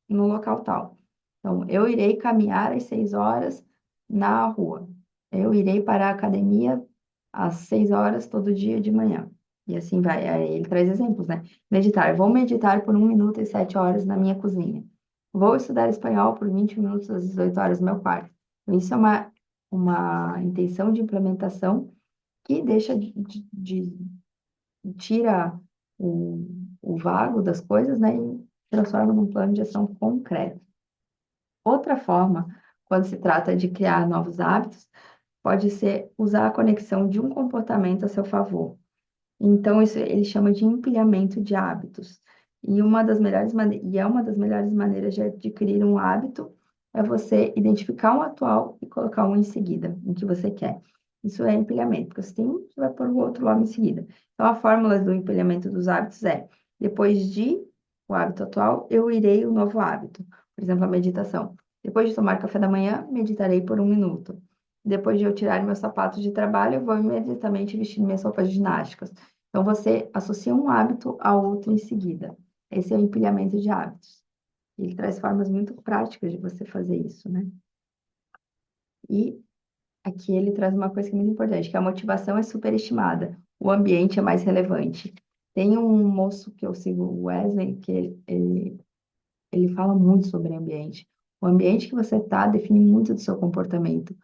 no local tal. Então, eu irei caminhar às 6 horas na rua. Eu irei para a academia às 6 horas todo dia de manhã. E assim vai. Aí ele traz exemplos, né? Meditar. Vou meditar por 1 minuto e 7 horas na minha cozinha. Vou estudar espanhol por 20 minutos às 18 horas no meu quarto. Então, isso é uma intenção de implementação que deixa tira o vago das coisas, né? E transforma num plano de ação concreto. Outra forma quando se trata de criar novos hábitos, pode ser usar a conexão de um comportamento a seu favor. Então, isso ele chama de empilhamento de hábitos. E é uma das melhores maneiras de adquirir um hábito é você identificar um atual e colocar um em seguida, em que você quer. Isso é empilhamento, porque você tem um, você vai pôr o outro logo em seguida. Então, a fórmula do empilhamento dos hábitos é, depois de o hábito atual, eu irei o novo hábito. Por exemplo, a meditação. Depois de tomar café da manhã, meditarei por 1 minuto. Depois de eu tirar meus sapatos de trabalho, eu vou imediatamente vestir minhas roupas de ginásticas. Então, você associa um hábito a outro em seguida. Esse é o empilhamento de hábitos. Ele traz formas muito práticas de você fazer isso, né? E aqui ele traz uma coisa que é muito importante, que a motivação é superestimada, o ambiente é mais relevante. Tem um moço que eu sigo, o Wesley, que ele fala muito sobre ambiente. O ambiente que você está define muito do seu comportamento.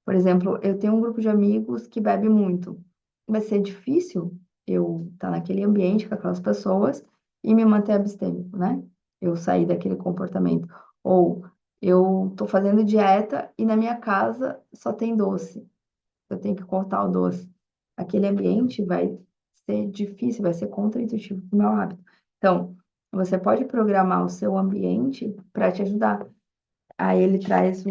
Por exemplo, eu tenho um grupo de amigos que bebe muito. Vai ser difícil eu estar naquele ambiente com aquelas pessoas e me manter abstêmio, né? Eu sair daquele comportamento. Ou eu estou fazendo dieta e na minha casa só tem doce. Eu tenho que cortar o doce. Aquele ambiente vai ser difícil, vai ser contraintuitivo para o meu hábito. Então, você pode programar o seu ambiente para te ajudar. Aí ele traz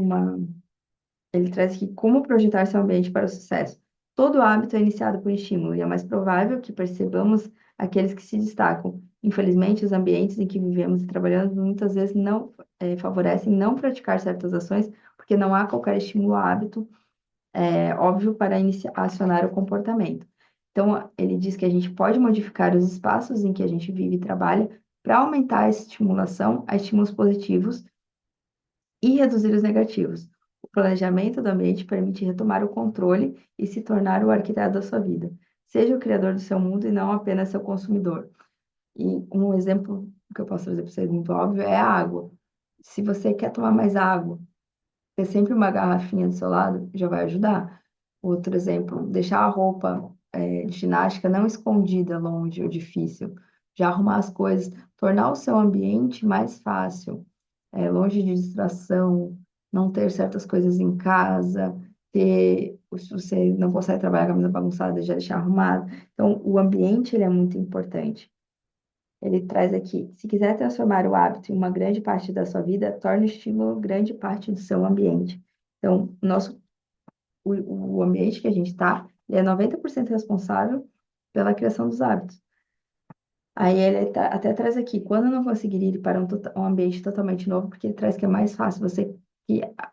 aqui como projetar seu ambiente para o sucesso. Todo hábito é iniciado por estímulo e é mais provável que percebamos aqueles que se destacam. Infelizmente, os ambientes em que vivemos e trabalhamos muitas vezes não favorecem não praticar certas ações, porque não há qualquer estímulo ao hábito óbvio para acionar o comportamento. Então, ele diz que a gente pode modificar os espaços em que a gente vive e trabalha para aumentar a estimulação a estímulos positivos e reduzir os negativos. O planejamento do ambiente permite retomar o controle e se tornar o arquiteto da sua vida. Seja o criador do seu mundo e não apenas seu consumidor. E um exemplo que eu posso trazer para vocês muito óbvio é a água. Se você quer tomar mais água, ter sempre uma garrafinha do seu lado já vai ajudar. Outro exemplo, deixar a roupa de ginástica não escondida, longe ou difícil. Já arrumar as coisas, tornar o seu ambiente mais fácil, longe de distração, não ter certas coisas em casa, se você não consegue trabalhar com a camisa bagunçada, já deixar arrumado. Então, o ambiente ele é muito importante. Ele traz aqui, se quiser transformar o hábito em uma grande parte da sua vida, torne o estímulo grande parte do seu ambiente. Então, o ambiente que a gente está, ele é 90% responsável pela criação dos hábitos. Aí ele até traz aqui, quando não conseguir ir para um ambiente totalmente novo, porque ele traz que é mais fácil você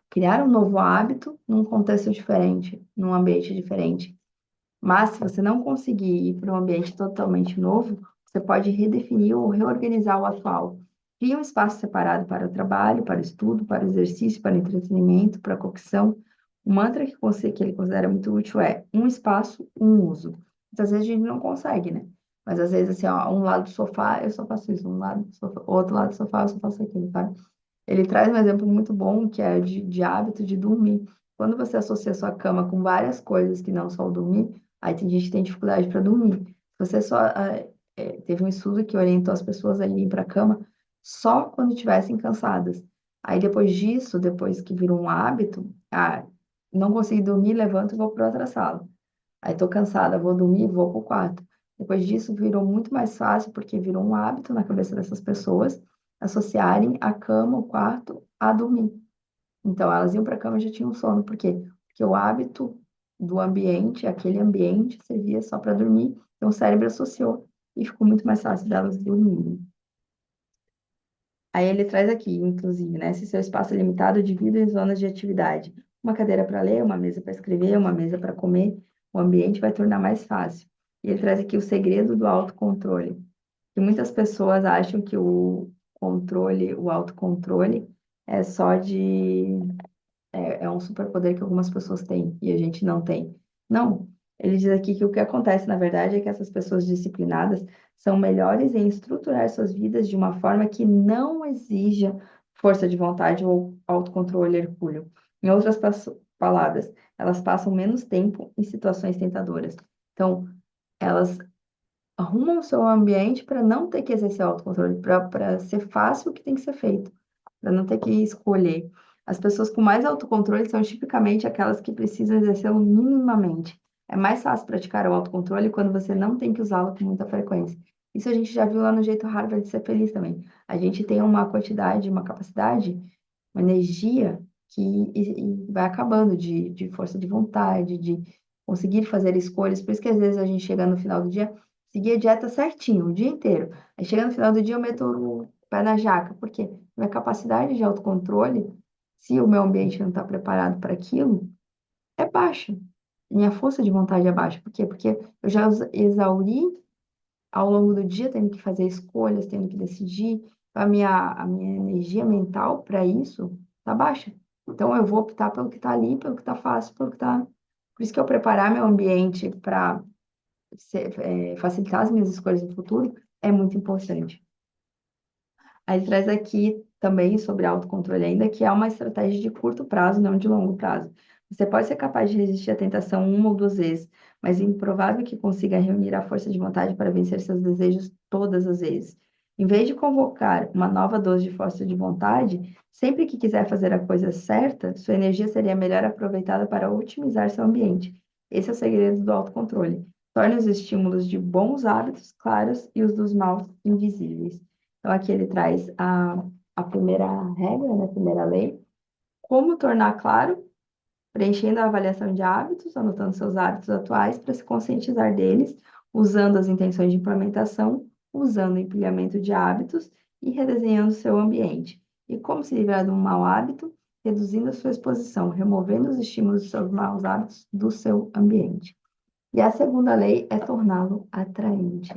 criar um novo hábito num contexto diferente, num ambiente diferente. Mas se você não conseguir ir para um ambiente totalmente novo, você pode redefinir ou reorganizar o atual. Cria um espaço separado para o trabalho, para o estudo, para o exercício, para o entretenimento, para a cocção. O mantra que ele considera muito útil é um espaço, um uso. Muitas vezes a gente não consegue, né? Mas às vezes, assim, ó, um lado do sofá, eu só faço isso, um lado do sofá, outro lado do sofá, eu só faço aquilo, tá? Ele traz um exemplo muito bom, que é de hábito de dormir. Quando você associa a sua cama com várias coisas que não só o dormir, aí tem gente que tem dificuldade para dormir. Você só teve um estudo que orientou as pessoas a irem para a cama só quando estivessem cansadas. Aí depois disso, depois que virou um hábito, não consegui dormir, levanto e vou para outra sala. Aí estou cansada, vou dormir, vou para o quarto. Depois disso, virou muito mais fácil, porque virou um hábito na cabeça dessas pessoas associarem a cama, o quarto, a dormir. Então, elas iam para a cama e já tinham sono. Por quê? Porque o hábito do ambiente, aquele ambiente, servia só para dormir. Então, o cérebro associou e ficou muito mais fácil delas dormirem. Aí ele traz aqui, inclusive, né? Se seu espaço é limitado, divida em zonas de atividade. Uma cadeira para ler, uma mesa para escrever, uma mesa para comer. O ambiente vai tornar mais fácil. E ele traz aqui o segredo do autocontrole. Que muitas pessoas acham que o autocontrole é só é um superpoder que algumas pessoas têm e a gente não tem. Não. Ele diz aqui que o que acontece, na verdade, é que essas pessoas disciplinadas são melhores em estruturar suas vidas de uma forma que não exija força de vontade ou autocontrole hercúleo. Em outras palavras, elas passam menos tempo em situações tentadoras. Então, elas arrumam o seu ambiente para não ter que exercer autocontrole, para ser fácil o que tem que ser feito, para não ter que escolher. As pessoas com mais autocontrole são tipicamente aquelas que precisam exercê-lo minimamente. É mais fácil praticar o autocontrole quando você não tem que usá-lo com muita frequência. Isso a gente já viu lá no jeito Harvard de ser feliz também. A gente tem uma quantidade, uma capacidade, uma energia que e vai acabando de força de vontade, de conseguir fazer escolhas. Por isso que às vezes a gente chega no final do dia, seguir a dieta certinho, o dia inteiro. Aí chega no final do dia, eu meto o pé na jaca. Por quê? Minha capacidade de autocontrole, se o meu ambiente não está preparado para aquilo, é baixa. Minha força de vontade é baixa. Por quê? Porque eu já exauri ao longo do dia, tendo que fazer escolhas, tendo que decidir. A minha energia mental para isso está baixa. Então, eu vou optar pelo que está ali, pelo que está fácil, pelo que está. Por isso que eu preparar meu ambiente para facilitar as minhas escolhas no futuro é muito importante. Aí ele traz aqui também sobre autocontrole ainda, que é uma estratégia de curto prazo, não de longo prazo. Você pode ser capaz de resistir à tentação uma ou duas vezes, mas é improvável que consiga reunir a força de vontade para vencer seus desejos todas as vezes. Em vez de convocar uma nova dose de força de vontade, sempre que quiser fazer a coisa certa, sua energia seria melhor aproveitada para otimizar seu ambiente. Esse é o segredo do autocontrole. Torne os estímulos de bons hábitos claros e os dos maus invisíveis. Então, aqui ele traz a primeira regra, né, a primeira lei, como tornar claro, preenchendo a avaliação de hábitos, anotando seus hábitos atuais para se conscientizar deles, usando as intenções de implementação, usando o empilhamento de hábitos e redesenhando seu ambiente. E como se livrar de um mau hábito, reduzindo a sua exposição, removendo os estímulos dos seus maus hábitos do seu ambiente. E a segunda lei é torná-lo atraente.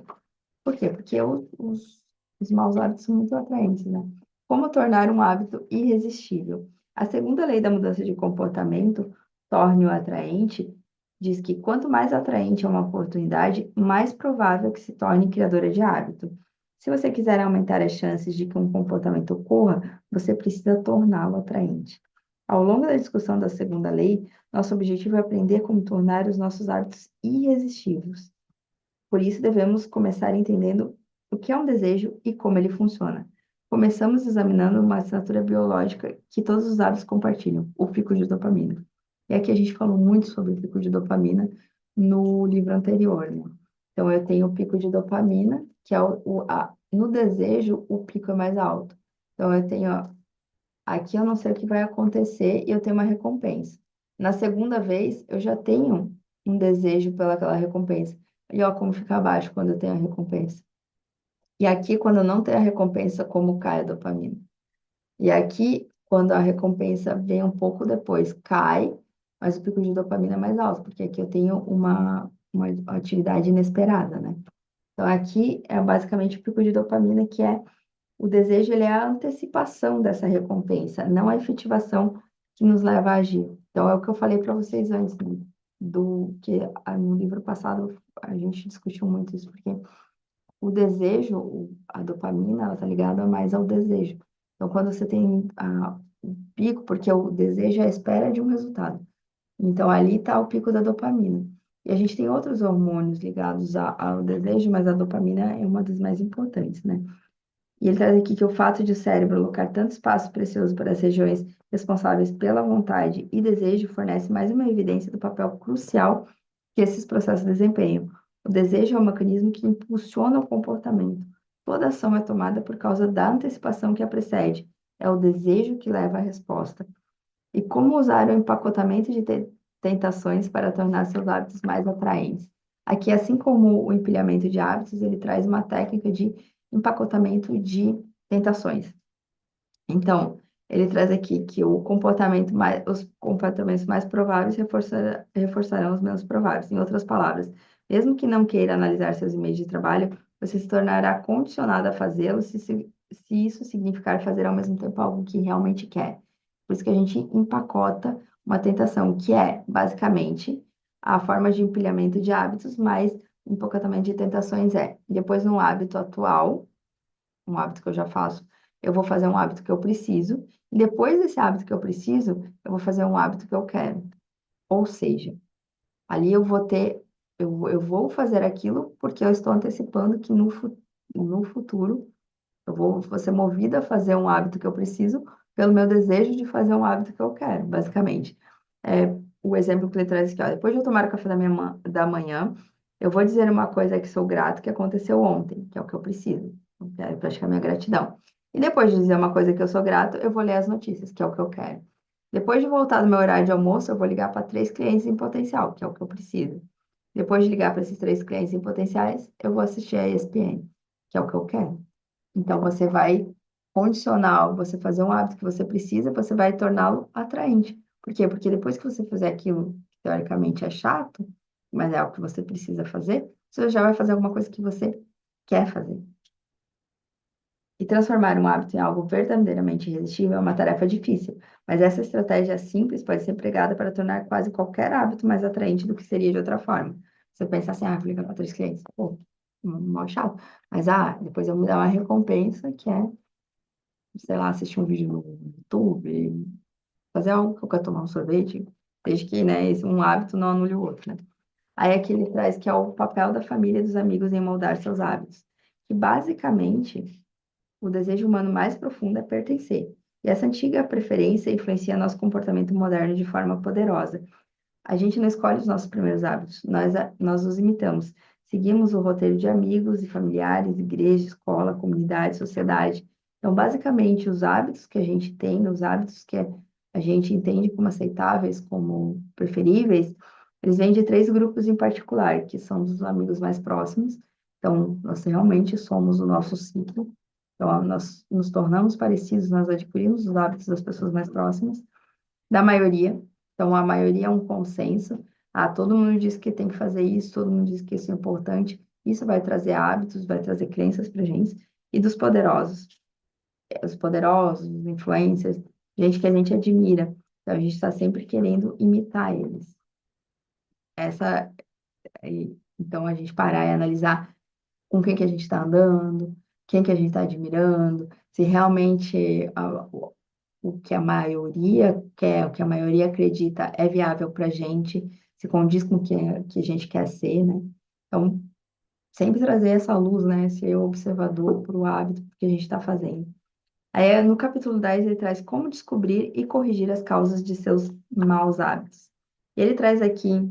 Por quê? Porque os maus hábitos são muito atraentes, né? Como tornar um hábito irresistível? A segunda lei da mudança de comportamento, torne-o atraente, diz que quanto mais atraente é uma oportunidade, mais provável que se torne criadora de hábito. Se você quiser aumentar as chances de que um comportamento ocorra, você precisa torná-lo atraente. Ao longo da discussão da segunda lei, nosso objetivo é aprender como tornar os nossos hábitos irresistíveis. Por isso, devemos começar entendendo o que é um desejo e como ele funciona. Começamos examinando uma assinatura biológica que todos os hábitos compartilham, o pico de dopamina. E aqui a gente falou muito sobre o pico de dopamina no livro anterior, né? Então, eu tenho o pico de dopamina, que é no desejo, o pico é mais alto. Então, eu tenho, ó, aqui eu não sei o que vai acontecer e eu tenho uma recompensa. Na segunda vez, eu já tenho um desejo pelaquela recompensa. E ó, como fica abaixo quando eu tenho a recompensa. E aqui, quando eu não tenho a recompensa, como cai a dopamina. E aqui, quando a recompensa vem um pouco depois, cai, mas o pico de dopamina é mais alto, porque aqui eu tenho uma atividade inesperada, né? Então, aqui é basicamente o pico de dopamina, que é o desejo, ele é a antecipação dessa recompensa, não a efetivação que nos leva a agir. Então, é o que eu falei para vocês antes, né? No livro passado a gente discutiu muito isso, porque o desejo, a dopamina, ela está ligada mais ao desejo. Então, quando você tem o pico, porque o desejo é a espera de um resultado. Então, ali está o pico da dopamina. E a gente tem outros hormônios ligados ao desejo, mas a dopamina é uma das mais importantes, né? E ele traz aqui que o fato de o cérebro alocar tanto espaço precioso para as regiões responsáveis pela vontade e desejo fornece mais uma evidência do papel crucial que esses processos desempenham. O desejo é um mecanismo que impulsiona o comportamento. Toda ação é tomada por causa da antecipação que a precede. É o desejo que leva à resposta. E como usar o empacotamento de tentações para tornar seus hábitos mais atraentes? Aqui, assim como o empilhamento de hábitos, ele traz uma técnica de empacotamento de tentações. Então, ele traz aqui que os comportamentos mais prováveis reforçarão os menos prováveis. Em outras palavras, mesmo que não queira analisar seus e-mails de trabalho, você se tornará condicionado a fazê-lo se isso significar fazer ao mesmo tempo algo que realmente quer. Por isso que a gente empacota uma tentação, que é, basicamente, a forma de empilhamento de hábitos, mas empacotamento de tentações depois no hábito atual, um hábito que eu já faço, eu vou fazer um hábito que eu preciso, e depois desse hábito que eu preciso, eu vou fazer um hábito que eu quero. Ou seja, ali eu vou fazer aquilo porque eu estou antecipando que no futuro eu vou ser movida a fazer um hábito que eu preciso, pelo meu desejo de fazer um hábito que eu quero, basicamente. O exemplo que ele traz aqui, ó, depois de eu tomar o café da manhã, eu vou dizer uma coisa que sou grato que aconteceu ontem, que é o que eu preciso. Eu quero praticar minha gratidão. E depois de dizer uma coisa que eu sou grato, eu vou ler as notícias, que é o que eu quero. Depois de voltar do meu horário de almoço, eu vou ligar para 3 clientes em potencial, que é o que eu preciso. Depois de ligar para esses 3 clientes em potenciais, eu vou assistir a ESPN, que é o que eu quero. Então, você vai condicionar, você fazer um hábito que você precisa, você vai torná-lo atraente. Por quê? Porque depois que você fizer aquilo que teoricamente é chato, mas é algo que você precisa fazer, você já vai fazer alguma coisa que você quer fazer. E transformar um hábito em algo verdadeiramente irresistível é uma tarefa difícil, mas essa estratégia simples pode ser empregada para tornar quase qualquer hábito mais atraente do que seria de outra forma. Você pensa assim, vou ligar para 3 clientes. Pô, mó chato. Mas, depois eu vou me dar uma recompensa, que é, sei lá, assistir um vídeo no YouTube, fazer algo que eu quero tomar um sorvete, desde que, né, um hábito não anule o outro, né? Aí aqui ele traz que é o papel da família e dos amigos em moldar seus hábitos. Que basicamente o desejo humano mais profundo é pertencer. E essa antiga preferência influencia nosso comportamento moderno de forma poderosa. A gente não escolhe os nossos primeiros hábitos, nós os imitamos. Seguimos o roteiro de amigos e familiares, igreja, escola, comunidade, sociedade. Então, basicamente, os hábitos que a gente tem, os hábitos que a gente entende como aceitáveis, como preferíveis, eles vêm de 3 grupos em particular, que são dos amigos mais próximos. Então, nós realmente somos o nosso ciclo. Então, nós nos tornamos parecidos, nós adquirimos os hábitos das pessoas mais próximas da maioria. Então, a maioria é um consenso. Todo mundo diz que tem que fazer isso, todo mundo diz que isso é importante. Isso vai trazer hábitos, vai trazer crenças para gente. E dos poderosos. Os poderosos, os influencers, gente que a gente admira. Então, a gente está sempre querendo imitar eles. Então, a gente parar e analisar com quem que a gente está andando, quem que a gente está admirando, se realmente o que a maioria quer, o que a maioria acredita é viável para a gente, se condiz com o que a gente quer ser, né? Então, sempre trazer essa luz, né? Ser observador para o hábito que a gente está fazendo. Aí, no capítulo 10 ele traz como descobrir e corrigir as causas de seus maus hábitos. E ele traz aqui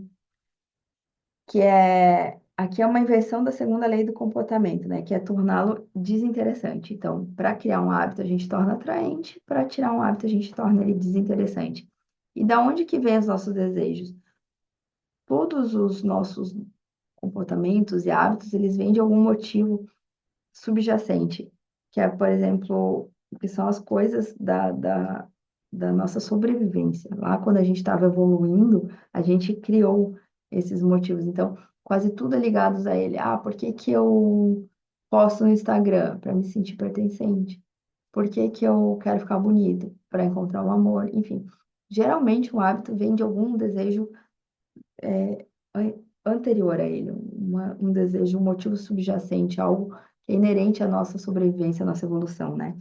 é uma inversão da segunda lei do comportamento, né? Que é torná-lo desinteressante. Então, para criar um hábito, a gente torna atraente, para tirar um hábito, a gente torna ele desinteressante. E da onde que vem os nossos desejos? Todos os nossos comportamentos e hábitos, eles vêm de algum motivo subjacente, que é, por exemplo, que são as coisas da nossa sobrevivência. Lá, quando a gente estava evoluindo, a gente criou esses motivos. Então, quase tudo é ligado a ele. Por que que eu posto no Instagram? Para me sentir pertencente. Por que que eu quero ficar bonito? Para encontrar o amor. Enfim, geralmente um hábito vem de algum desejo anterior a ele, um desejo, um motivo subjacente, algo que é inerente à nossa sobrevivência, à nossa evolução, né?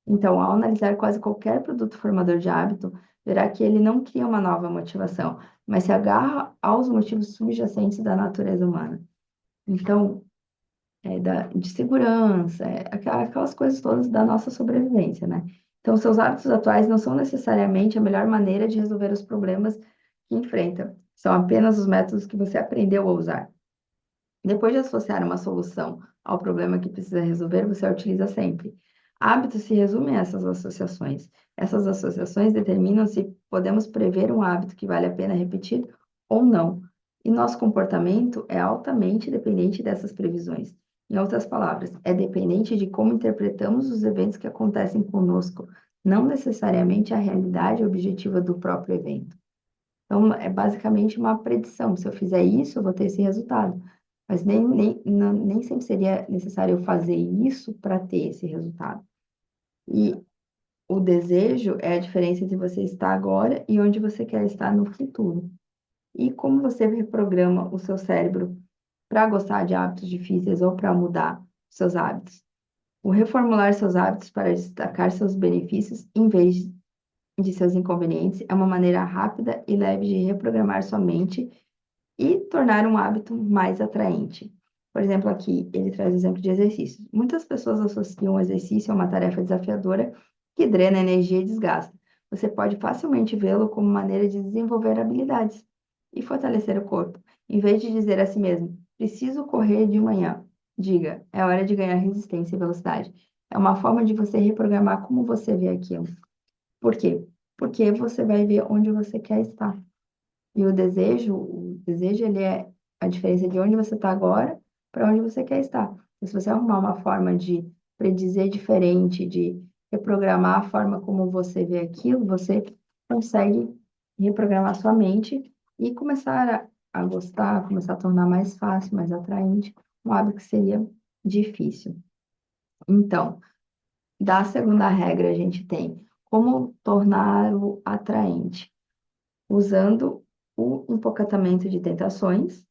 Então, ao analisar quase qualquer produto formador de hábito, verá que ele não cria uma nova motivação, mas se agarra aos motivos subjacentes da natureza humana. Então, de segurança, aquelas coisas todas da nossa sobrevivência, né? Então, seus hábitos atuais não são necessariamente a melhor maneira de resolver os problemas que enfrenta, são apenas os métodos que você aprendeu a usar. Depois de associar uma solução ao problema que precisa resolver, você a utiliza sempre. Hábitos se resumem a essas associações. Essas associações determinam se podemos prever um hábito que vale a pena repetir ou não. E nosso comportamento é altamente dependente dessas previsões. Em outras palavras, é dependente de como interpretamos os eventos que acontecem conosco, não necessariamente a realidade objetiva do próprio evento. Então, é basicamente uma predição. Se eu fizer isso, eu vou ter esse resultado. Mas nem sempre seria necessário eu fazer isso para ter esse resultado. E o desejo é a diferença entre você estar agora e onde você quer estar no futuro. E como você reprograma o seu cérebro para gostar de hábitos difíceis ou para mudar seus hábitos. O reformular seus hábitos para destacar seus benefícios em vez de seus inconvenientes é uma maneira rápida e leve de reprogramar sua mente e tornar um hábito mais atraente. Por exemplo, aqui ele traz o exemplo de exercícios. Muitas pessoas associam o exercício a uma tarefa desafiadora que drena energia e desgasta. Você pode facilmente vê-lo como maneira de desenvolver habilidades e fortalecer o corpo. Em vez de dizer a si mesmo, preciso correr de manhã, diga, é hora de ganhar resistência e velocidade. É uma forma de você reprogramar como você vê aquilo. Por quê? Porque você vai ver onde você quer estar. E o desejo, ele é a diferença de onde você está agora para onde você quer estar. E se você arrumar uma forma de predizer diferente, de reprogramar a forma como você vê aquilo, você consegue reprogramar sua mente e começar a gostar, começar a tornar mais fácil, mais atraente, um hábito que seria difícil. Então, da segunda regra, a gente tem como torná-lo atraente usando o empocamento de tentações,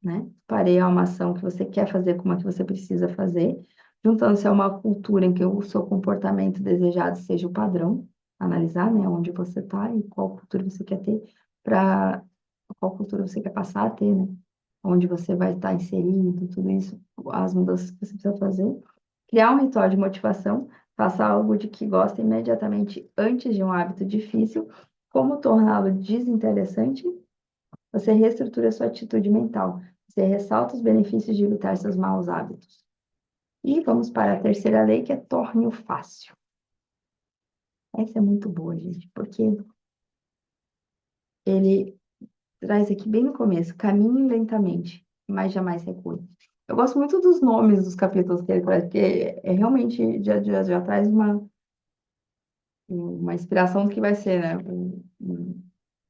né? Pareia uma ação que você quer fazer com uma que você precisa fazer, juntando-se a uma cultura em que o seu comportamento desejado seja o padrão, analisar, né, onde você está e qual cultura você quer ter, para qual cultura você quer passar a ter, né? Onde você vai estar inserido, tudo isso, as mudanças que você precisa fazer. Criar um ritual de motivação, faça algo de que gosta imediatamente antes de um hábito difícil. Como torná-lo desinteressante? Você reestrutura sua atitude mental. Você ressalta os benefícios de evitar seus maus hábitos. E vamos para a terceira lei, que é torne-o fácil. Essa é muito boa, gente, porque ele traz aqui bem no começo, caminhe lentamente, mas jamais recue. Eu gosto muito dos nomes dos capítulos que ele traz, porque é realmente já traz uma inspiração do que vai ser, né? Como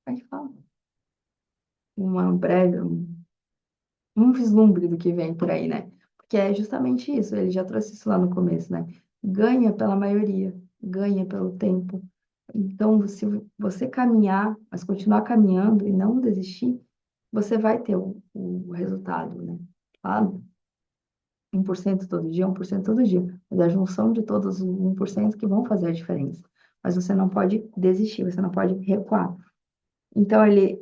é que fala? Uma breve, um vislumbre do que vem por aí, né? Porque é justamente isso, ele já trouxe isso lá no começo, né? Ganha pela maioria, ganha pelo tempo. Então, se você caminhar, mas continuar caminhando e não desistir, você vai ter o resultado, né? Claro, 1% todo dia, 1% todo dia. Mas é a junção de todos os 1% que vão fazer a diferença. Mas você não pode desistir, você não pode recuar. Então, ele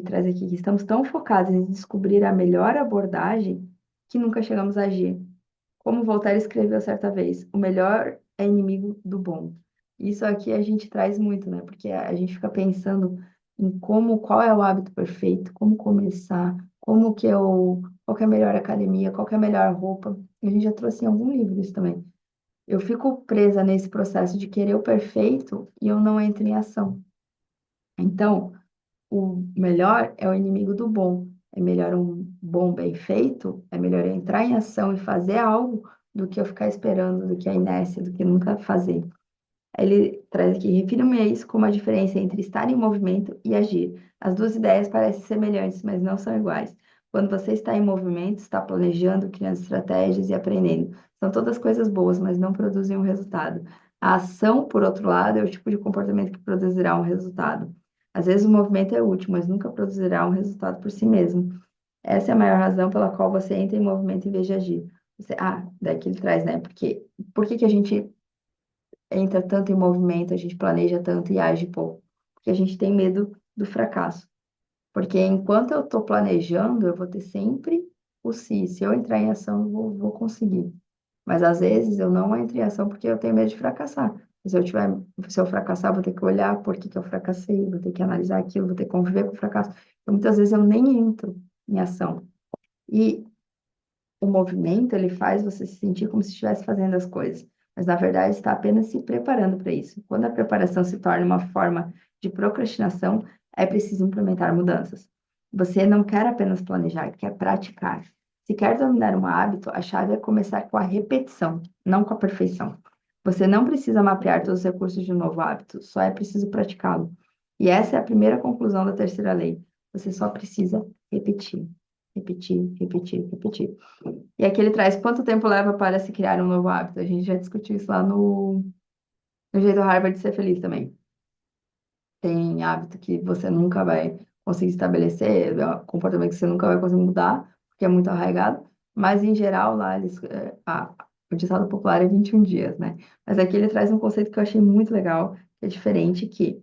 traz aqui que estamos tão focados em descobrir a melhor abordagem que nunca chegamos a agir. Como Voltaire escreveu certa vez, o melhor é inimigo do bom. Isso aqui a gente traz muito, né? Porque a gente fica pensando em qual é o hábito perfeito, como começar, qual que é a melhor academia, qual que é a melhor roupa. A gente já trouxe em algum livro isso também. Eu fico presa nesse processo de querer o perfeito e eu não entro em ação. Então, o melhor é o inimigo do bom. É melhor um bom bem feito, é melhor eu entrar em ação e fazer algo do que eu ficar esperando, do que a inércia, do que nunca fazer. Aí ele traz aqui, refira-me a isso como a diferença entre estar em movimento e agir. As duas ideias parecem semelhantes, mas não são iguais. Quando você está em movimento, está planejando, criando estratégias e aprendendo. São todas coisas boas, mas não produzem um resultado. A ação, por outro lado, é o tipo de comportamento que produzirá um resultado. Às vezes o movimento é útil, mas nunca produzirá um resultado por si mesmo. Essa é a maior razão pela qual você entra em movimento em vez de agir. Daqui ele traz, né? Porque por que que a gente entra tanto em movimento, a gente planeja tanto e age pouco? Porque a gente tem medo do fracasso. Porque enquanto eu estou planejando, eu vou ter sempre o se. Se eu entrar em ação, eu vou conseguir. Mas às vezes eu não entro em ação porque eu tenho medo de fracassar. Se eu fracassar, vou ter que olhar por que que eu fracassei, vou ter que analisar aquilo, vou ter que conviver com o fracasso. Então, muitas vezes eu nem entro em ação. E o movimento, ele faz você se sentir como se estivesse fazendo as coisas, mas na verdade está apenas se preparando para isso. Quando a preparação se torna uma forma de procrastinação, é preciso implementar mudanças. Você não quer apenas planejar, quer praticar. Se quer dominar um hábito, a chave é começar com a repetição, não com a perfeição. Você não precisa mapear todos os recursos de um novo hábito, só é preciso praticá-lo. E essa é a primeira conclusão da terceira lei. Você só precisa repetir, repetir, repetir, repetir. E aqui ele traz quanto tempo leva para se criar um novo hábito. A gente já discutiu isso lá no Jeito Harvard de Ser Feliz também. Tem hábito que você nunca vai conseguir estabelecer, é um comportamento que você nunca vai conseguir mudar, porque é muito arraigado, mas em geral lá o ditado popular é 21 dias, né? Mas aqui ele traz um conceito que eu achei muito legal, que é diferente, que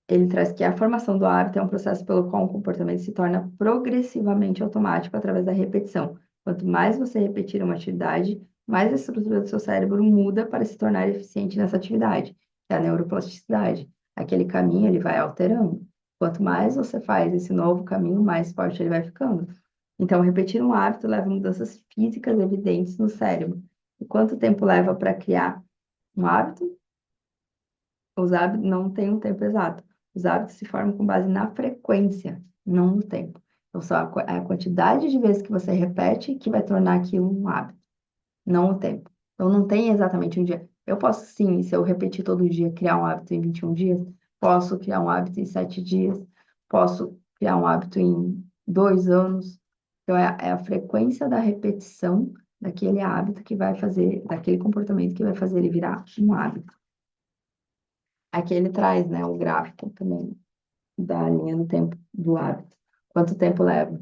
ele traz que a formação do hábito é um processo pelo qual um comportamento se torna progressivamente automático através da repetição. Quanto mais você repetir uma atividade, mais a estrutura do seu cérebro muda para se tornar eficiente nessa atividade, que é a neuroplasticidade. Aquele caminho ele vai alterando. Quanto mais você faz esse novo caminho, mais forte ele vai ficando. Então, repetir um hábito leva a mudanças físicas evidentes no cérebro. E quanto tempo leva para criar um hábito? Os hábitos não têm um tempo exato. Os hábitos se formam com base na frequência, não no tempo. Então, só a quantidade de vezes que você repete que vai tornar aquilo um hábito, não o tempo. Então, não tem exatamente um dia. Eu posso, sim, se eu repetir todo dia, criar um hábito em 21 dias, posso criar um hábito em 7 dias, posso criar um hábito em 2 anos. Então, é a frequência da repetição daquele hábito que vai fazer, daquele comportamento que vai fazer ele virar um hábito. Aqui ele traz, né, o gráfico também da linha do tempo do hábito. Quanto tempo leva?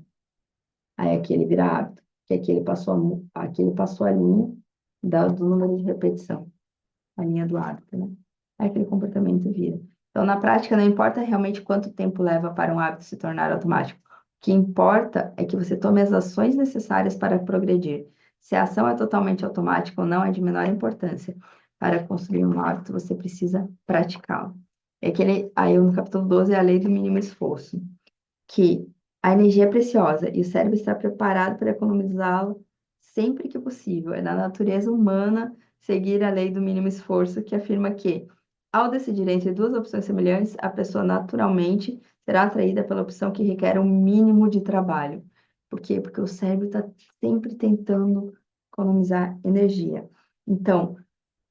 Aí aqui ele vira hábito, que aqui ele passou a linha do número de repetição, a linha do hábito, né? Aí aquele comportamento vira. Então, na prática, não importa realmente quanto tempo leva para um hábito se tornar automático. O que importa é que você tome as ações necessárias para progredir. Se a ação é totalmente automática ou não é de menor importância. Para construir um hábito, você precisa praticá-lo. Aí no capítulo 12 é a lei do mínimo esforço, que a energia é preciosa e o cérebro está preparado para economizá-la sempre que possível. É da natureza humana seguir a lei do mínimo esforço, que afirma que, ao decidir entre duas opções semelhantes, a pessoa naturalmente será atraída pela opção que requer um mínimo de trabalho. Por quê? Porque o cérebro está sempre tentando economizar energia. Então,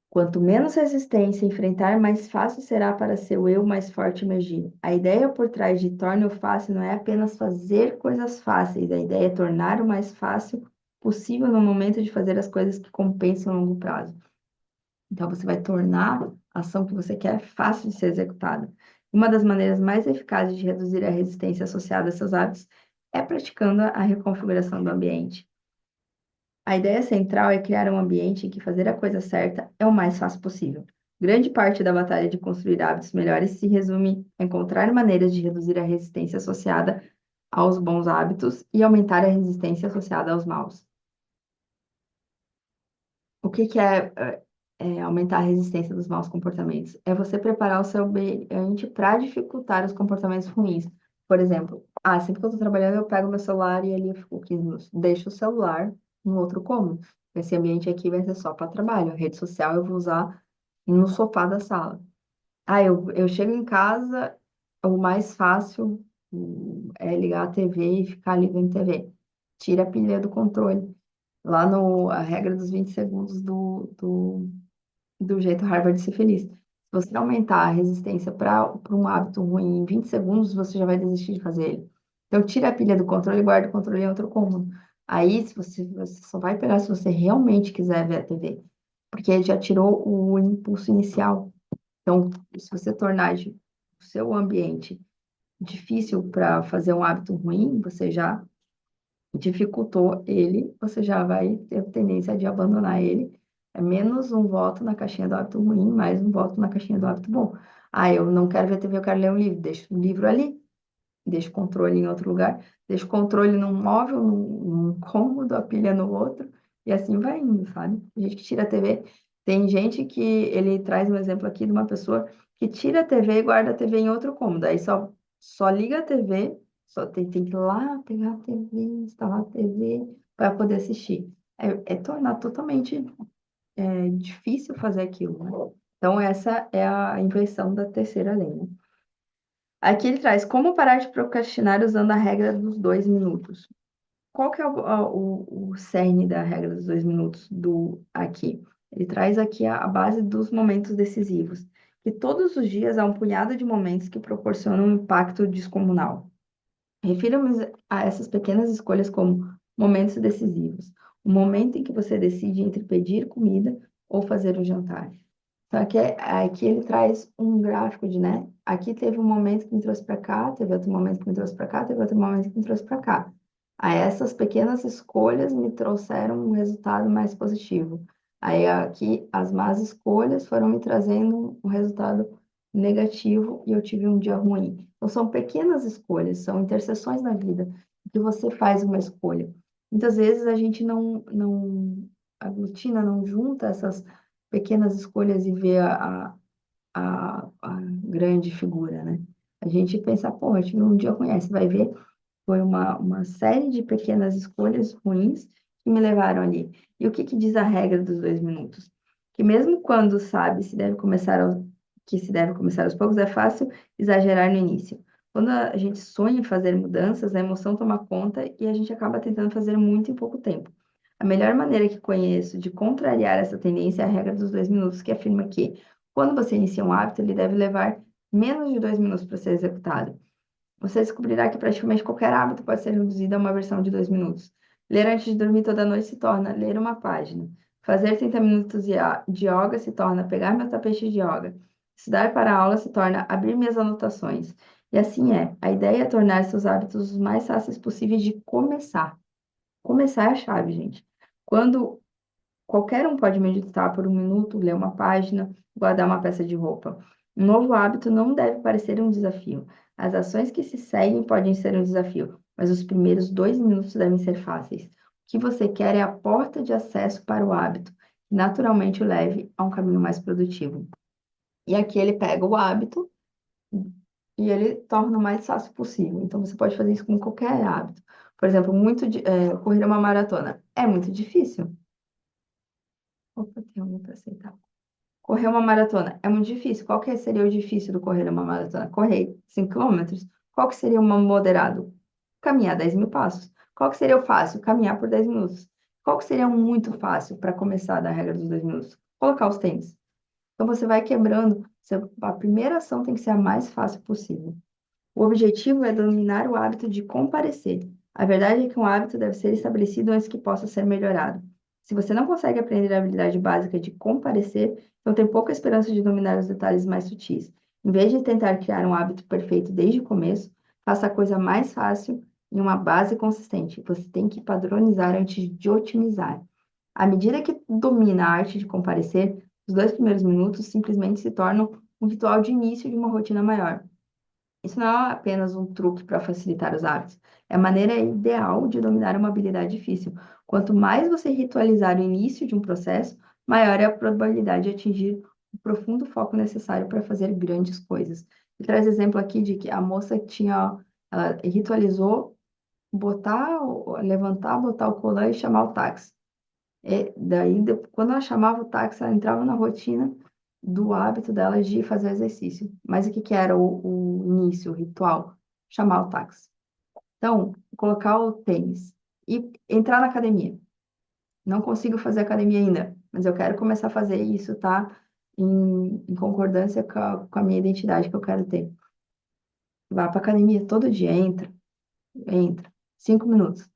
quanto menos resistência enfrentar, mais fácil será para seu eu mais forte emergir. A ideia por trás de torne-o fácil não é apenas fazer coisas fáceis, a ideia é tornar o mais fácil possível no momento de fazer as coisas que compensam a longo prazo. Então, você vai tornar a ação que você quer fácil de ser executada. Uma das maneiras mais eficazes de reduzir a resistência associada a seus hábitos é praticando a reconfiguração do ambiente. A ideia central é criar um ambiente em que fazer a coisa certa é o mais fácil possível. Grande parte da batalha de construir hábitos melhores se resume a encontrar maneiras de reduzir a resistência associada aos bons hábitos e aumentar a resistência associada aos maus. O que que é aumentar a resistência dos maus comportamentos? É você preparar o seu ambiente para dificultar os comportamentos ruins. Por exemplo, sempre que eu estou trabalhando, eu pego meu celular e ali eu fico 15 minutos. Deixo o celular no outro cômodo. Esse ambiente aqui vai ser só para trabalho. A rede social eu vou usar no sofá da sala. Eu chego em casa, o mais fácil é ligar a TV e ficar ali vendo TV. Tira a pilha do controle. Lá no, a regra dos 20 segundos do jeito Harvard de ser feliz. Se você aumentar a resistência para um hábito ruim em 20 segundos, você já vai desistir de fazer ele. Então, tira a pilha do controle e guarda o controle em outro cômodo. Aí, se você só vai pegar se você realmente quiser ver a TV, porque já tirou o impulso inicial. Então, se você tornar o seu ambiente difícil para fazer um hábito ruim, você já dificultou ele, você já vai ter tendência de abandonar ele. É menos um voto na caixinha do hábito ruim, mais um voto na caixinha do hábito bom. Eu não quero ver TV, eu quero ler um livro. Deixa o livro ali, deixa o controle em outro lugar, deixa o controle num móvel, num cômodo, a pilha no outro, e assim vai indo, sabe? Tem gente que tira a TV. Tem gente que ele traz um exemplo aqui de uma pessoa que tira a TV e guarda a TV em outro cômodo. Aí só liga a TV, só tem que ir lá pegar a TV, instalar a TV para poder assistir. É tornar totalmente difícil fazer aquilo, né? Então, essa é a inversão da terceira lei, né? Aqui ele traz como parar de procrastinar usando a regra dos 2 minutos. Qual que é o cerne da regra dos 2 minutos do aqui? Ele traz aqui a base dos momentos decisivos, que todos os dias há um punhado de momentos que proporcionam um impacto descomunal. Refiro-me a essas pequenas escolhas como momentos decisivos. O momento em que você decide entre pedir comida ou fazer o jantar. Então, aqui ele traz um gráfico de, né? Aqui teve um momento que me trouxe para cá, teve outro momento que me trouxe para cá, teve outro momento que me trouxe para cá. Aí, essas pequenas escolhas me trouxeram um resultado mais positivo. Aí, aqui, as más escolhas foram me trazendo um resultado negativo e eu tive um dia ruim. Então, são pequenas escolhas, são interseções na vida que você faz uma escolha. Muitas vezes a gente não aglutina, não junta essas pequenas escolhas e vê a grande figura, né? A gente pensa, pô, a gente um dia conhece, vai ver, foi uma série de pequenas escolhas ruins que me levaram ali. E o que que diz a regra dos 2 minutos? Que mesmo quando sabe que se deve começar aos poucos, é fácil exagerar no início. Quando a gente sonha em fazer mudanças, a emoção toma conta e a gente acaba tentando fazer muito em pouco tempo. A melhor maneira que conheço de contrariar essa tendência é a regra dos 2 minutos, que afirma que quando você inicia um hábito, ele deve levar menos de 2 minutos para ser executado. Você descobrirá que praticamente qualquer hábito pode ser reduzido a uma versão de 2 minutos. Ler antes de dormir toda noite se torna ler uma página. Fazer 30 minutos de yoga se torna pegar meu tapete de yoga. Estudar para a aula se torna abrir minhas anotações. E assim é. A ideia é tornar seus hábitos os mais fáceis possíveis de começar. Começar é a chave, gente. Quando qualquer um pode meditar por 1 minuto, ler uma página, guardar uma peça de roupa. Um novo hábito não deve parecer um desafio. As ações que se seguem podem ser um desafio, mas os primeiros 2 minutos devem ser fáceis. O que você quer é a porta de acesso para o hábito, que naturalmente o leve a um caminho mais produtivo. E aqui ele pega o hábito e ele torna o mais fácil possível. Então você pode fazer isso com qualquer hábito. Por exemplo, correr uma maratona. É muito difícil. Opa, tem alguém para aceitar. Correr uma maratona é muito difícil. Qual que seria o difícil do correr uma maratona? Correr 5 quilômetros. Qual que seria o moderado? Caminhar 10 mil passos. Qual que seria o fácil? Caminhar por 10 minutos. Qual que seria um muito fácil para começar da regra dos 2 minutos? Colocar os tênis. Então você vai quebrando. A primeira ação tem que ser a mais fácil possível. O objetivo é dominar o hábito de comparecer. A verdade é que um hábito deve ser estabelecido antes que possa ser melhorado. Se você não consegue aprender a habilidade básica de comparecer, então tem pouca esperança de dominar os detalhes mais sutis. Em vez de tentar criar um hábito perfeito desde o começo, faça a coisa mais fácil em uma base consistente. Você tem que padronizar antes de otimizar. À medida que domina a arte de comparecer, os 2 primeiros minutos simplesmente se tornam um ritual de início de uma rotina maior. Isso não é apenas um truque para facilitar os hábitos, é a maneira ideal de dominar uma habilidade difícil. Quanto mais você ritualizar o início de um processo, maior é a probabilidade de atingir o profundo foco necessário para fazer grandes coisas. Ele traz exemplo aqui de que a moça ela ritualizou levantar, botar o colar e chamar o táxi. Quando ela chamava o táxi, ela entrava na rotina do hábito dela de fazer exercício. Mas o que que era o início, o ritual? Chamar o táxi. Então, colocar o tênis e entrar na academia. Não consigo fazer academia ainda, mas eu quero começar a fazer e isso, tá? Em concordância com a minha identidade que eu quero ter. Vá para academia todo dia, entra. 5 minutos.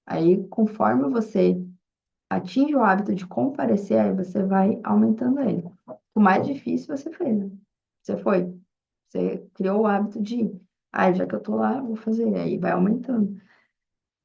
Aí, conforme você atinge o hábito de comparecer, aí você vai aumentando ele. O mais difícil você fez, né? Você foi. Você criou o hábito de ir. Ah, já que eu tô lá, vou fazer. Aí vai aumentando.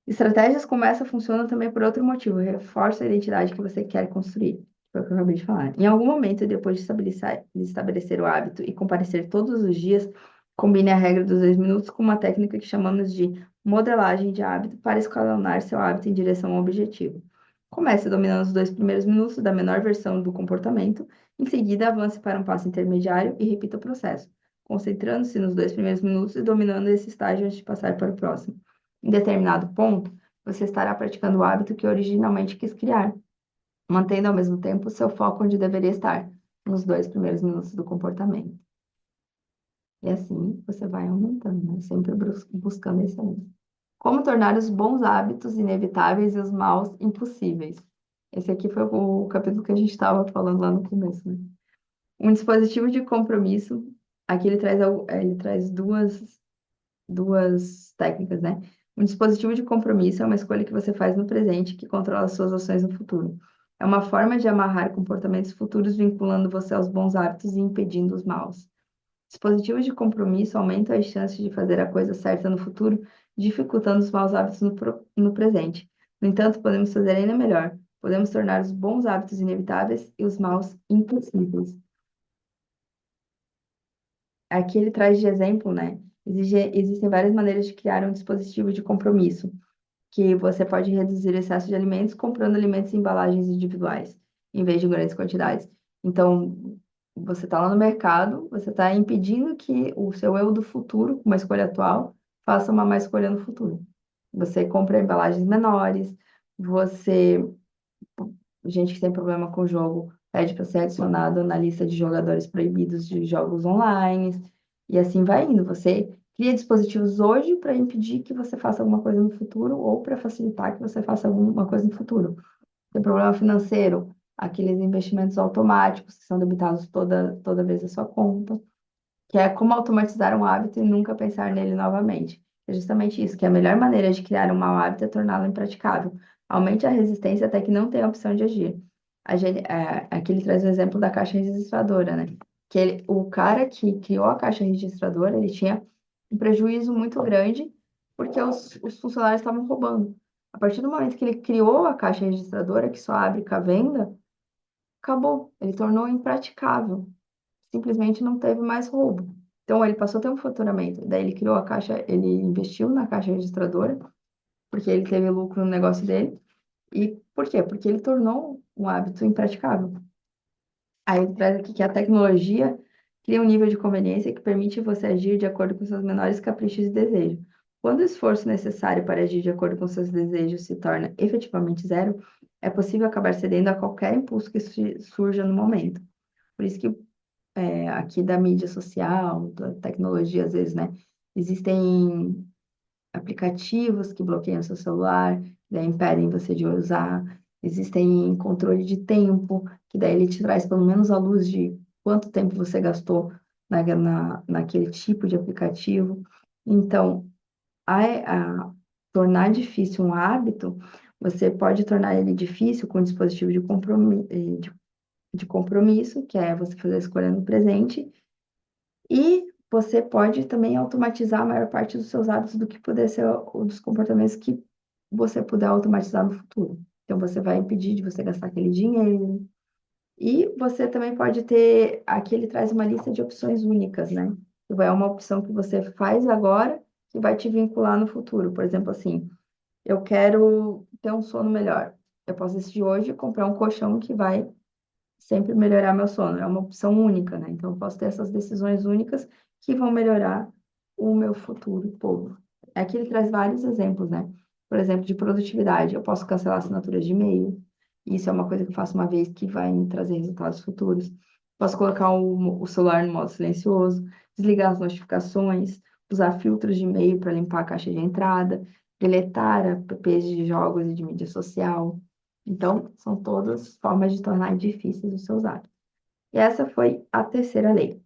Estratégias como essa funcionam também por outro motivo. Reforça a identidade que você quer construir. Foi o que eu acabei de falar. Em algum momento, depois de estabelecer o hábito e comparecer todos os dias, combine a regra dos 2 minutos com uma técnica que chamamos de modelagem de hábito para escalonar seu hábito em direção ao objetivo. Comece dominando os 2 primeiros minutos da menor versão do comportamento, em seguida avance para um passo intermediário e repita o processo, concentrando-se nos 2 primeiros minutos e dominando esse estágio antes de passar para o próximo. Em determinado ponto, você estará praticando o hábito que originalmente quis criar, mantendo ao mesmo tempo seu foco onde deveria estar, nos 2 primeiros minutos do comportamento. E assim você vai aumentando, né? Sempre buscando excelência. Como tornar os bons hábitos inevitáveis e os maus impossíveis. Esse aqui foi o capítulo que a gente estava falando lá no começo, né? Um dispositivo de compromisso. Aqui ele traz duas técnicas, né? Um dispositivo de compromisso é uma escolha que você faz no presente que controla as suas ações no futuro. É uma forma de amarrar comportamentos futuros vinculando você aos bons hábitos e impedindo os maus. Dispositivos de compromisso aumentam as chances de fazer a coisa certa no futuro, dificultando os maus hábitos no presente. No entanto, podemos fazer ainda melhor. Podemos tornar os bons hábitos inevitáveis e os maus impossíveis. Aqui ele traz de exemplo, né? Existem várias maneiras de criar um dispositivo de compromisso. que você pode reduzir o excesso de alimentos comprando alimentos em embalagens individuais, em vez de grandes quantidades. Então, você está lá no mercado, você está impedindo que o seu eu do futuro, com uma escolha atual, faça uma má escolha no futuro. Você compra embalagens menores, você, gente que tem problema com o jogo, pede para ser adicionado na lista de jogadores proibidos de jogos online, e assim vai indo. Você cria dispositivos hoje para impedir que você faça alguma coisa no futuro ou para facilitar que você faça alguma coisa no futuro. Tem problema financeiro, aqueles investimentos automáticos que são debitados toda vez a sua conta, que é como automatizar um hábito e nunca pensar nele novamente. É justamente isso, que a melhor maneira de criar um mau hábito é torná-lo impraticável. Aumente a resistência até que não tenha opção de agir. Aqui ele traz o exemplo da caixa registradora, né? O cara que criou a caixa registradora, ele tinha um prejuízo muito grande porque os funcionários estavam roubando. A partir do momento que ele criou a caixa registradora, que só abre com a venda, acabou. Ele tornou impraticável, simplesmente não teve mais roubo. Então, ele passou a ter um faturamento. Daí, ele criou a caixa, ele investiu na caixa registradora, porque ele teve lucro no negócio dele. E por quê? Porque ele tornou um hábito impraticável. Aí, ele traz aqui que a tecnologia cria um nível de conveniência que permite você agir de acordo com seus menores caprichos e desejos. Quando o esforço necessário para agir de acordo com seus desejos se torna efetivamente zero, é possível acabar cedendo a qualquer impulso que surja no momento. Por isso que aqui da mídia social, da tecnologia, às vezes, né? Existem aplicativos que bloqueiam seu celular, que daí impedem você de usar. Existem controle de tempo, que daí ele te traz pelo menos a luz de quanto tempo você gastou naquele tipo de aplicativo. Então, a tornar difícil um hábito, você pode tornar ele difícil com um dispositivo de compromisso, que é você fazer a escolha no presente, e você pode também automatizar a maior parte dos seus hábitos do que puder ser o dos comportamentos que você puder automatizar no futuro. Então, você vai impedir de você gastar aquele dinheiro. E você também pode ter, aqui ele traz uma lista de opções únicas, né? Que vai uma opção que você faz agora que vai te vincular no futuro. Por exemplo, assim, eu quero ter um sono melhor. Eu posso decidir hoje comprar um colchão que vai sempre melhorar meu sono. É uma opção única, né? Então, eu posso ter essas decisões únicas que vão melhorar o meu futuro todo. Aqui ele traz vários exemplos, né? Por exemplo, de produtividade. Eu posso cancelar assinaturas de e-mail. Isso é uma coisa que eu faço uma vez que vai me trazer resultados futuros. Posso colocar o celular no modo silencioso, desligar as notificações, usar filtros de e-mail para limpar a caixa de entrada, deletar apps de jogos e de mídia social. Então, são todas formas de tornar difíceis os seus hábitos. E essa foi a terceira lei.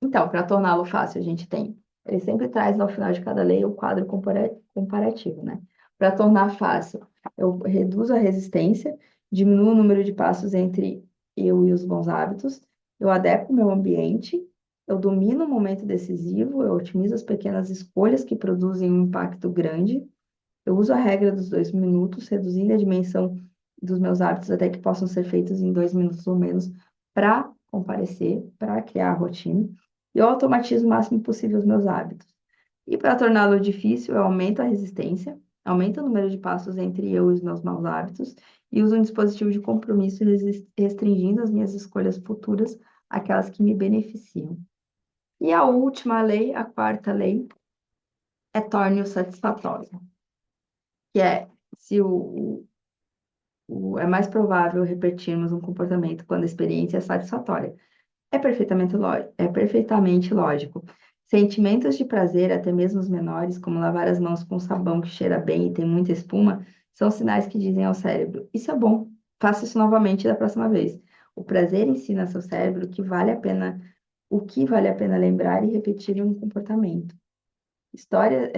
Então, para torná-lo fácil, a gente tem, ele sempre traz ao final de cada lei o quadro comparativo, né? Para tornar fácil, eu reduzo a resistência, diminuo o número de passos entre eu e os bons hábitos, eu adequo o meu ambiente, eu domino o momento decisivo, eu otimizo as pequenas escolhas que produzem um impacto grande, eu uso a regra dos 2 minutos, reduzindo a dimensão dos meus hábitos até que possam ser feitos em 2 minutos ou menos para comparecer, para criar a rotina. E eu automatizo o máximo possível os meus hábitos. E para torná-lo difícil, eu aumento a resistência, aumento o número de passos entre eu e os meus maus hábitos e uso um dispositivo de compromisso restringindo as minhas escolhas futuras, aquelas que me beneficiam. E a última lei, a quarta lei, é torne-o satisfatório, que é se é mais provável repetirmos um comportamento quando a experiência é satisfatória. É perfeitamente lógico. Sentimentos de prazer, até mesmo os menores, como lavar as mãos com sabão que cheira bem e tem muita espuma, são sinais que dizem ao cérebro: isso é bom, faça isso novamente da próxima vez. O prazer ensina seu cérebro o que vale a pena lembrar e repetir um comportamento. História,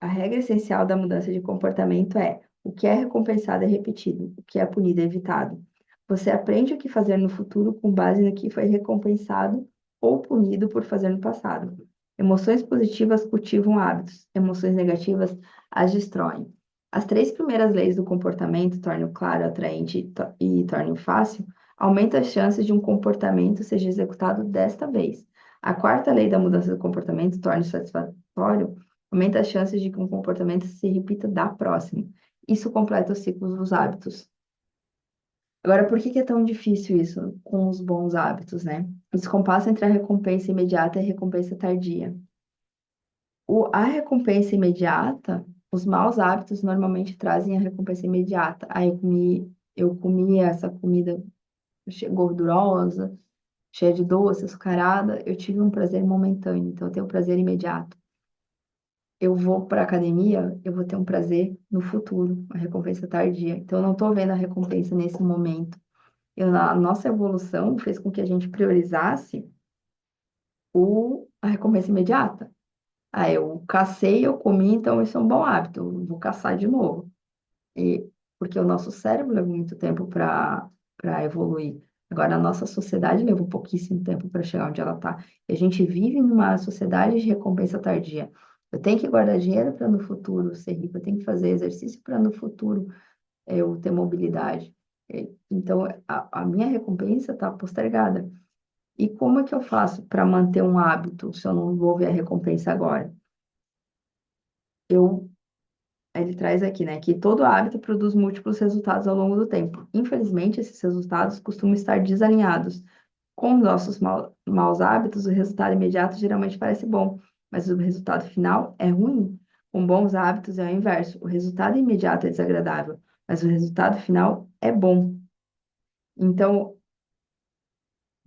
a regra essencial da mudança de comportamento é: o que é recompensado é repetido, o que é punido é evitado. Você aprende o que fazer no futuro com base no que foi recompensado ou punido por fazer no passado. Emoções positivas cultivam hábitos, emoções negativas as destroem. As três primeiras leis do comportamento, tornam claro, atraente e tornem fácil, aumentam as chances de um comportamento seja executado desta vez. A quarta lei da mudança do comportamento, torne satisfatório, aumenta as chances de que um comportamento se repita da próxima. Isso completa o ciclo dos hábitos. Agora, por que que é tão difícil isso com os bons hábitos, né? O descompasso entre a recompensa imediata e a recompensa tardia. A recompensa imediata, os maus hábitos normalmente trazem a recompensa imediata. Aí eu comi essa comida gordurosa, cheia de doce, açucarada, eu tive um prazer momentâneo, então eu tenho um prazer imediato. Eu vou para a academia, eu vou ter um prazer no futuro, uma recompensa tardia. Então eu não estou vendo a recompensa nesse momento. A nossa evolução fez com que a gente priorizasse a recompensa imediata. Ah, eu cacei, eu comi, então isso é um bom hábito, eu vou caçar de novo. E, porque o nosso cérebro leva muito tempo para evoluir. Agora, a nossa sociedade levou pouquíssimo tempo para chegar onde ela está. E a gente vive numa sociedade de recompensa tardia. Eu tenho que guardar dinheiro para no futuro ser rico, eu tenho que fazer exercício para no futuro eu ter mobilidade. Então, a minha recompensa está postergada. E como é que eu faço para manter um hábito se eu não vou ver a recompensa agora? Eu Ele traz aqui, né, que todo hábito produz múltiplos resultados ao longo do tempo. Infelizmente, esses resultados costumam estar desalinhados. Com os nossos maus hábitos, o resultado imediato geralmente parece bom, mas o resultado final é ruim. Com bons hábitos é o inverso. O resultado imediato é desagradável, mas o resultado final é bom. Então,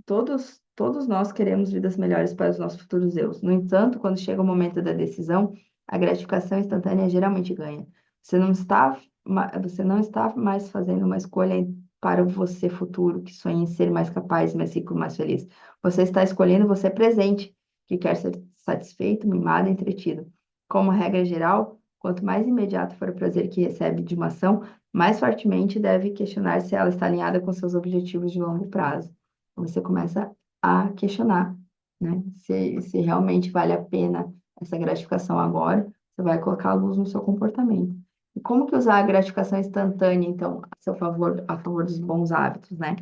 todos nós queremos vidas melhores para os nossos futuros eu. No entanto, quando chega o momento da decisão, a gratificação instantânea geralmente ganha. Você não está mais fazendo uma escolha para o você futuro, que sonha em ser mais capaz, mais rico, mais feliz. Você está escolhendo você presente, que quer ser satisfeito, mimado, entretido. Como regra geral, quanto mais imediato for o prazer que recebe de uma ação, mais fortemente deve questionar se ela está alinhada com seus objetivos de longo prazo. Você começa a questionar, né? Se realmente vale a pena essa gratificação agora, você vai colocar a luz no seu comportamento. E como que usar a gratificação instantânea, então, a favor dos bons hábitos, né?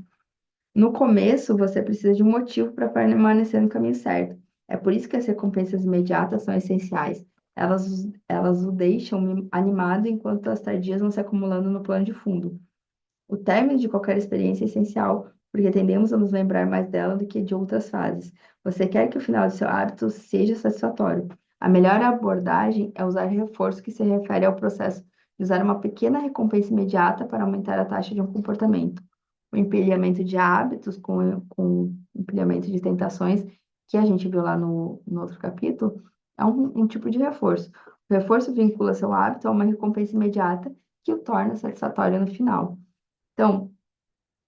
No começo, você precisa de um motivo para permanecer no caminho certo. É por isso que as recompensas imediatas são essenciais. Elas o deixam animado enquanto as tardias vão se acumulando no plano de fundo. O término de qualquer experiência é essencial, porque tendemos a nos lembrar mais dela do que de outras fases. Você quer que o final do seu hábito seja satisfatório. A melhor abordagem é usar reforço que se refere ao processo de usar uma pequena recompensa imediata para aumentar a taxa de um comportamento. O empilhamento de hábitos com o empilhamento de tentações, que a gente viu lá no outro capítulo, é um tipo de reforço. O reforço vincula seu hábito a uma recompensa imediata que o torna satisfatório no final. Então,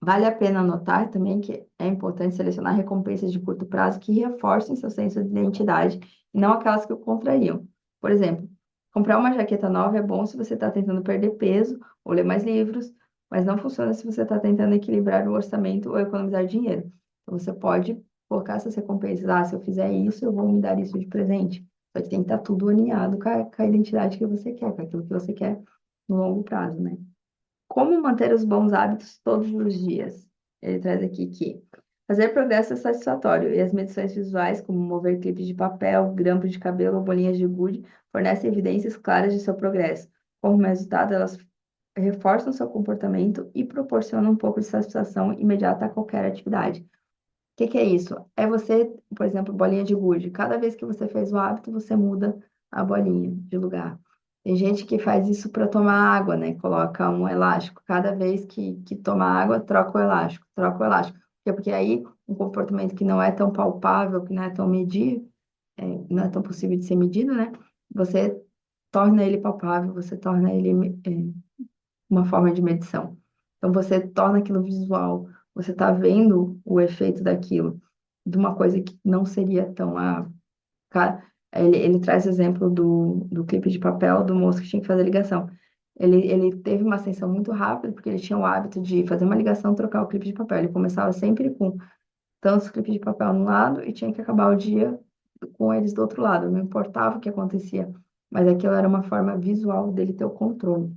vale a pena anotar também que é importante selecionar recompensas de curto prazo que reforcem seu senso de identidade e não aquelas que o contrariam. Por exemplo, comprar uma jaqueta nova é bom se você está tentando perder peso ou ler mais livros, mas não funciona se você está tentando equilibrar o orçamento ou economizar dinheiro. Então, você pode colocar essas recompensas. Ah, se eu fizer isso, eu vou me dar isso de presente. Só que tem que estar tudo alinhado com a identidade que você quer, com aquilo que você quer no longo prazo, né? Como manter os bons hábitos todos os dias? Ele traz aqui que fazer progresso é satisfatório e as medições visuais, como mover clipes de papel, grampos de cabelo ou bolinhas de gude, fornecem evidências claras de seu progresso. Como resultado, elas reforçam seu comportamento e proporcionam um pouco de satisfação imediata a qualquer atividade. O que é isso? É você, por exemplo, bolinha de gude. Cada vez que você fez o hábito, você muda a bolinha de lugar. Tem gente que faz isso para tomar água, né? Coloca um elástico. Cada vez que toma água, troca o elástico, troca o elástico. Porque aí um comportamento que não é tão palpável, que não é tão medir, não é tão possível de ser medido, né? Você torna ele palpável, você torna ele uma forma de medição. Então, você torna aquilo visual, você está vendo o efeito daquilo, de uma coisa que não seria tão. Ele traz exemplo do clipe de papel do moço que tinha que fazer ligação. Ele teve uma ascensão muito rápida, porque ele tinha o hábito de fazer uma ligação, trocar o clipe de papel. Ele começava sempre com tantos clipes de papel num lado e tinha que acabar o dia com eles do outro lado. Não importava o que acontecia, mas aquilo era uma forma visual dele ter o controle.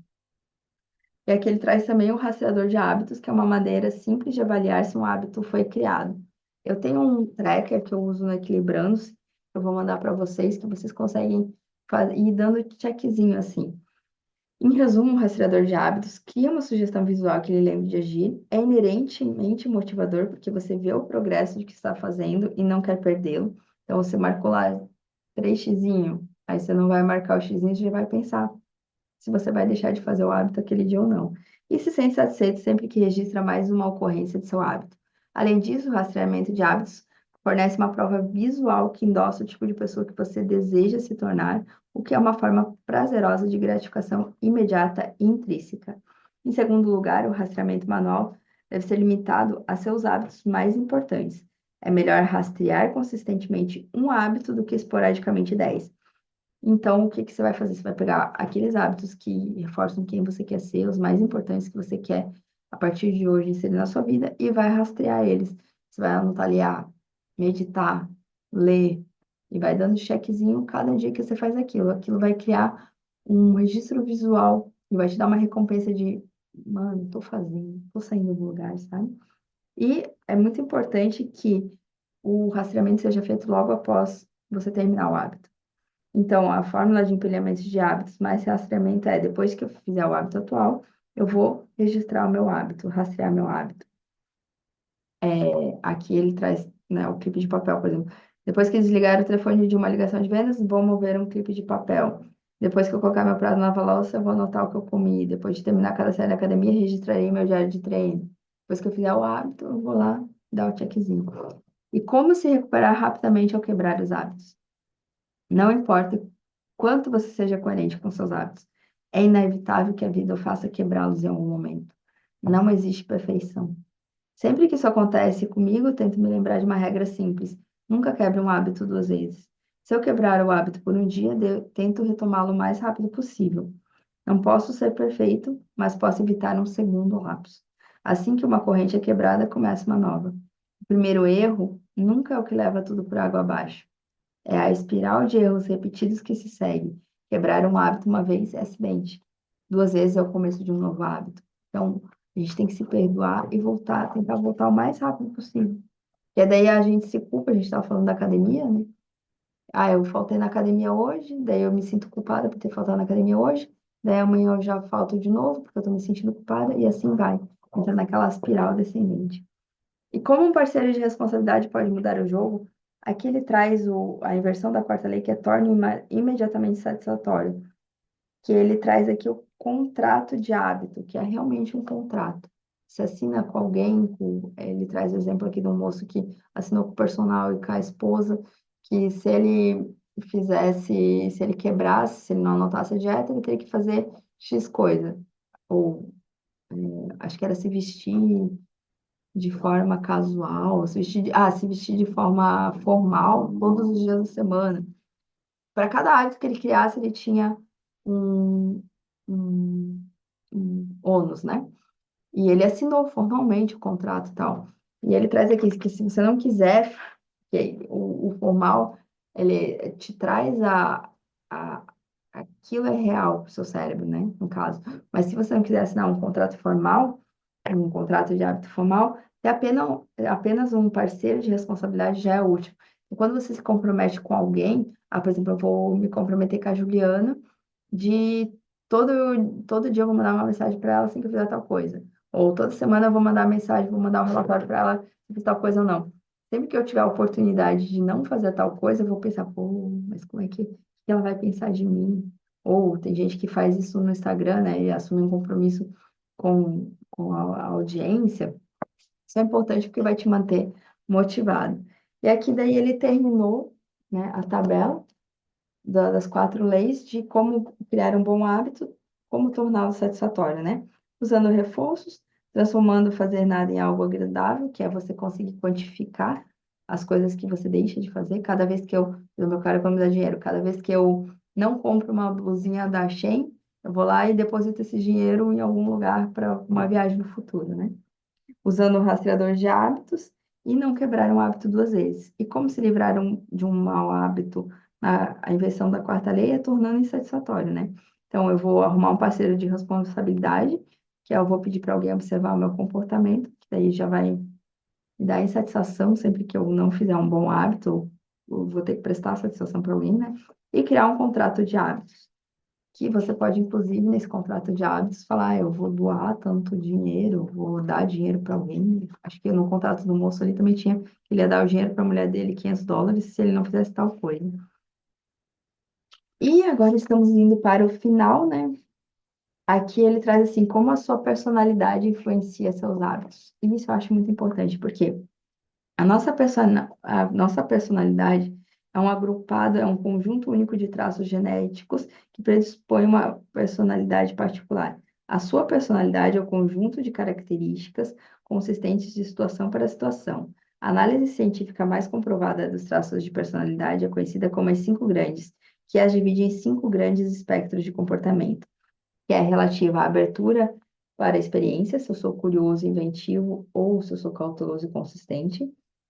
E aqui ele traz também o rastreador de hábitos, que é uma maneira simples de avaliar se um hábito foi criado. Eu tenho um tracker que eu uso no Equilibrando, eu vou mandar para vocês, que vocês conseguem e dando checkzinho assim. Em resumo, um rastreador de hábitos cria uma sugestão visual que ele lembre de agir, é inerentemente motivador, porque você vê o progresso de que está fazendo e não quer perdê-lo. Então, você marcou lá 3xzinho, aí você não vai marcar o xzinho, você já vai pensar se você vai deixar de fazer o hábito aquele dia ou não. E se sente satisfeito sempre que registra mais uma ocorrência de seu hábito. Além disso, o rastreamento de hábitos fornece uma prova visual que endossa o tipo de pessoa que você deseja se tornar, o que é uma forma prazerosa de gratificação imediata e intrínseca. Em segundo lugar, o rastreamento manual deve ser limitado a seus hábitos mais importantes. É melhor rastrear consistentemente um hábito do que esporadicamente 10. Então, o que que você vai fazer? Você vai pegar aqueles hábitos que reforçam quem você quer ser, os mais importantes que você quer, a partir de hoje, inserir na sua vida, e vai rastrear eles. Você vai anotar ali, meditar, ler, e vai dando checkzinho cada dia que você faz aquilo. Aquilo vai criar um registro visual e vai te dar uma recompensa de, mano, tô fazendo, tô saindo do lugar, sabe? E é muito importante que o rastreamento seja feito logo após você terminar o hábito. Então, a fórmula de empilhamento de hábitos mais rastreamento é, depois que eu fizer o hábito atual, eu vou registrar o meu hábito, rastrear meu hábito. Aqui ele traz, né, o clipe de papel, por exemplo. Depois que desligar o telefone de uma ligação de vendas, vou mover um clipe de papel. Depois que eu colocar meu prato na louça, eu vou anotar o que eu comi. Depois de terminar cada série da academia, registrarei meu diário de treino. Depois que eu fizer o hábito, eu vou lá dar o checkzinho. E como se recuperar rapidamente ao quebrar os hábitos? Não importa quanto você seja coerente com seus hábitos, é inevitável que a vida o faça quebrá-los em algum momento. Não existe perfeição. Sempre que isso acontece comigo, eu tento me lembrar de uma regra simples: nunca quebre um hábito duas vezes. Se eu quebrar o hábito por um dia, tento retomá-lo o mais rápido possível. Não posso ser perfeito, mas posso evitar um segundo lapso. Assim que uma corrente é quebrada, começa uma nova. O primeiro erro nunca é o que leva tudo por água abaixo. É a espiral de erros repetidos que se segue. Quebrar um hábito uma vez é acidente. Duas vezes é o começo de um novo hábito. Então, a gente tem que se perdoar e voltar, tentar voltar o mais rápido possível. E daí a gente se culpa, a gente estava falando da academia, né? Eu faltei na academia hoje, daí eu me sinto culpada por ter faltado na academia hoje, daí amanhã eu já falto de novo, porque eu estou me sentindo culpada, e assim vai. Entra naquela espiral descendente. E como um parceiro de responsabilidade pode mudar o jogo, aqui ele traz a inversão da quarta lei, que é torna imediatamente satisfatório, que ele traz aqui o contrato de hábito, que é realmente um contrato. Se assina com alguém, ele traz o exemplo aqui de um moço que assinou com o personal e com a esposa, que se ele se ele quebrasse, se ele não anotasse a dieta, ele teria que fazer X coisa. Ou, acho que era se vestir de forma casual, se vestir de forma formal todos os dias da semana. Para cada hábito que ele criasse, ele tinha um, um, um ônus, né? E ele assinou formalmente o contrato e tal. E ele traz aqui que se você não quiser, que o formal, ele te traz a, aquilo é real para o seu cérebro, né? No caso. Mas se você não quiser assinar um contrato formal, um contrato de hábito formal, apenas um parceiro de responsabilidade já é útil. E quando você se compromete com alguém, por exemplo, eu vou me comprometer com a Juliana de todo dia eu vou mandar uma mensagem para ela assim que eu fizer tal coisa. Ou toda semana eu vou mandar mensagem, vou mandar um relatório para ela se eu fiz tal coisa ou não. Sempre que eu tiver a oportunidade de não fazer tal coisa, eu vou pensar, pô, mas como é que ela vai pensar de mim? Ou tem gente que faz isso no Instagram, né, e assume um compromisso com a audiência. Isso é importante porque vai te manter motivado. E aqui daí ele terminou, né, a tabela das quatro leis de como criar um bom hábito, como torná-lo satisfatório, né? Usando reforços, transformando fazer nada em algo agradável, que é você conseguir quantificar as coisas que você deixa de fazer. Cada vez que no meu cara, como dar dinheiro, cada vez que eu não compro uma blusinha da Shein, eu vou lá e deposito esse dinheiro em algum lugar para uma viagem no futuro, né? Usando o rastreador de hábitos e não quebrar um hábito duas vezes. E como se livrar de um mau hábito, a inversão da quarta lei é tornando insatisfatório, né? Então, eu vou arrumar um parceiro de responsabilidade, que eu vou pedir para alguém observar o meu comportamento, que daí já vai me dar insatisfação sempre que eu não fizer um bom hábito, eu vou ter que prestar satisfação para alguém, né? e criar um contrato de hábitos, que você pode, inclusive, nesse contrato de hábitos, falar, eu vou doar tanto dinheiro, vou dar dinheiro para alguém. Acho que no contrato do moço ali também tinha que ele ia dar o dinheiro para a mulher dele, US$ 500, se ele não fizesse tal coisa. E agora estamos indo para o final, né? Aqui ele traz assim, como a sua personalidade influencia seus hábitos. E isso eu acho muito importante, porque a nossa personalidade é um agrupado, é um conjunto único de traços genéticos que predispõe uma personalidade particular. A sua personalidade é o conjunto de características consistentes de situação para situação. A análise científica mais comprovada dos traços de personalidade é conhecida como as cinco grandes, que as divide em cinco grandes espectros de comportamento, que é relativa à abertura para a experiência, se eu sou curioso, inventivo ou se eu sou cauteloso e consistente,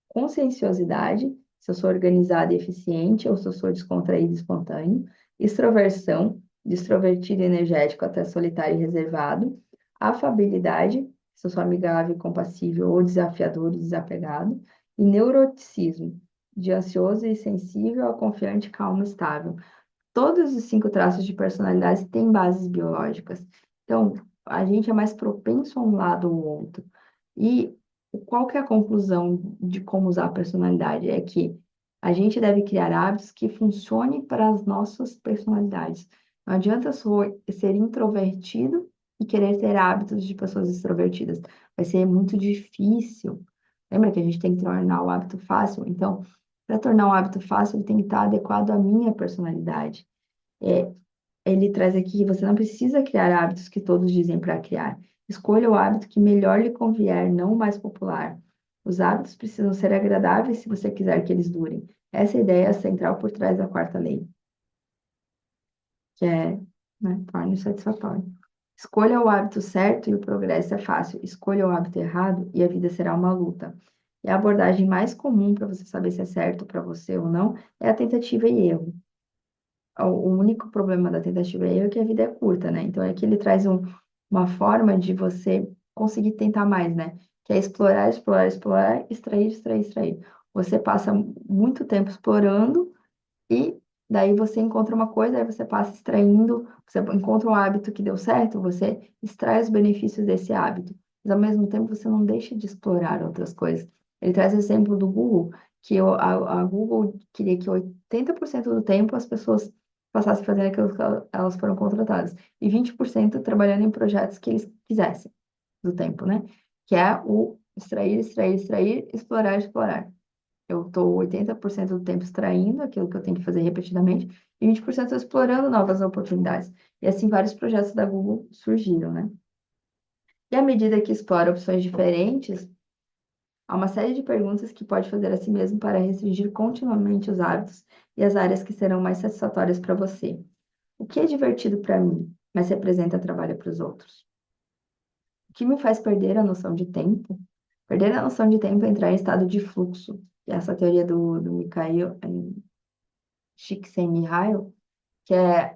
conscienciosidade, se eu sou organizado e eficiente ou se eu sou descontraído e espontâneo, extroversão, de extrovertido e energético até solitário e reservado, afabilidade, se eu sou amigável e compassível ou desafiador e desapegado, e neuroticismo, de ansioso e sensível a confiante, calmo e estável. Todos os cinco traços de personalidade têm bases biológicas. Então, a gente é mais propenso a um lado ou outro. E qual que é a conclusão de como usar a personalidade? É que a gente deve criar hábitos que funcionem para as nossas personalidades. Não adianta ser introvertido e querer ter hábitos de pessoas extrovertidas. Vai ser muito difícil. Lembra que a gente tem que tornar o hábito fácil? Então, para tornar um hábito fácil, ele tem que estar adequado à minha personalidade. É, ele traz aqui que você não precisa criar hábitos que todos dizem para criar. Escolha o hábito que melhor lhe convier, não o mais popular. Os hábitos precisam ser agradáveis se você quiser que eles durem. Essa é a ideia central por trás da quarta lei, que é, né, torne satisfatório. Escolha o hábito certo e o progresso é fácil. Escolha o hábito errado e a vida será uma luta. E a abordagem mais comum para você saber se é certo para você ou não é a tentativa e erro. O único problema da tentativa e erro é que a vida é curta, né? Então, é que ele traz uma forma de você conseguir tentar mais, né? Que é explorar, explorar, explorar, extrair, extrair, extrair. Você passa muito tempo explorando e daí você encontra uma coisa, aí você passa extraindo, você encontra um hábito que deu certo, você extrai os benefícios desse hábito. Mas, ao mesmo tempo, você não deixa de explorar outras coisas. Ele traz o exemplo do Google, que a Google queria que 80% do tempo as pessoas passassem fazendo aquilo que elas foram contratadas, e 20% trabalhando em projetos que eles quisessem do tempo, né? Que é o extrair, extrair, extrair, explorar, explorar. Eu estou 80% do tempo extraindo aquilo que eu tenho que fazer repetidamente e 20% explorando novas oportunidades. E assim vários projetos da Google surgiram, né? E à medida que explora opções diferentes, há uma série de perguntas que pode fazer a si mesmo para restringir continuamente os hábitos e as áreas que serão mais satisfatórias para você. O que é divertido para mim, mas representa trabalho para os outros? O que me faz perder a noção de tempo? Perder a noção de tempo é entrar em estado de fluxo. E essa teoria do Mikhail Csikszentmihalyi, que é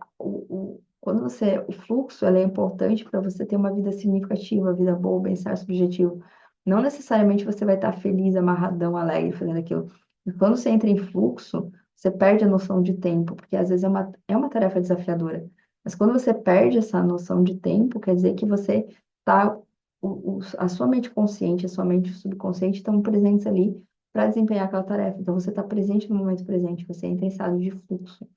quando o fluxo ele é importante para você ter uma vida significativa, vida boa, bem-estar subjetivo. Não necessariamente você vai estar feliz, amarradão, alegre fazendo aquilo. E quando você entra em fluxo, você perde a noção de tempo, porque às vezes é uma tarefa desafiadora. Mas quando você perde essa noção de tempo, quer dizer que você está, a sua mente consciente, a sua mente subconsciente estão presentes ali para desempenhar aquela tarefa. Então, você está presente no momento presente, você entra em estado de fluxo.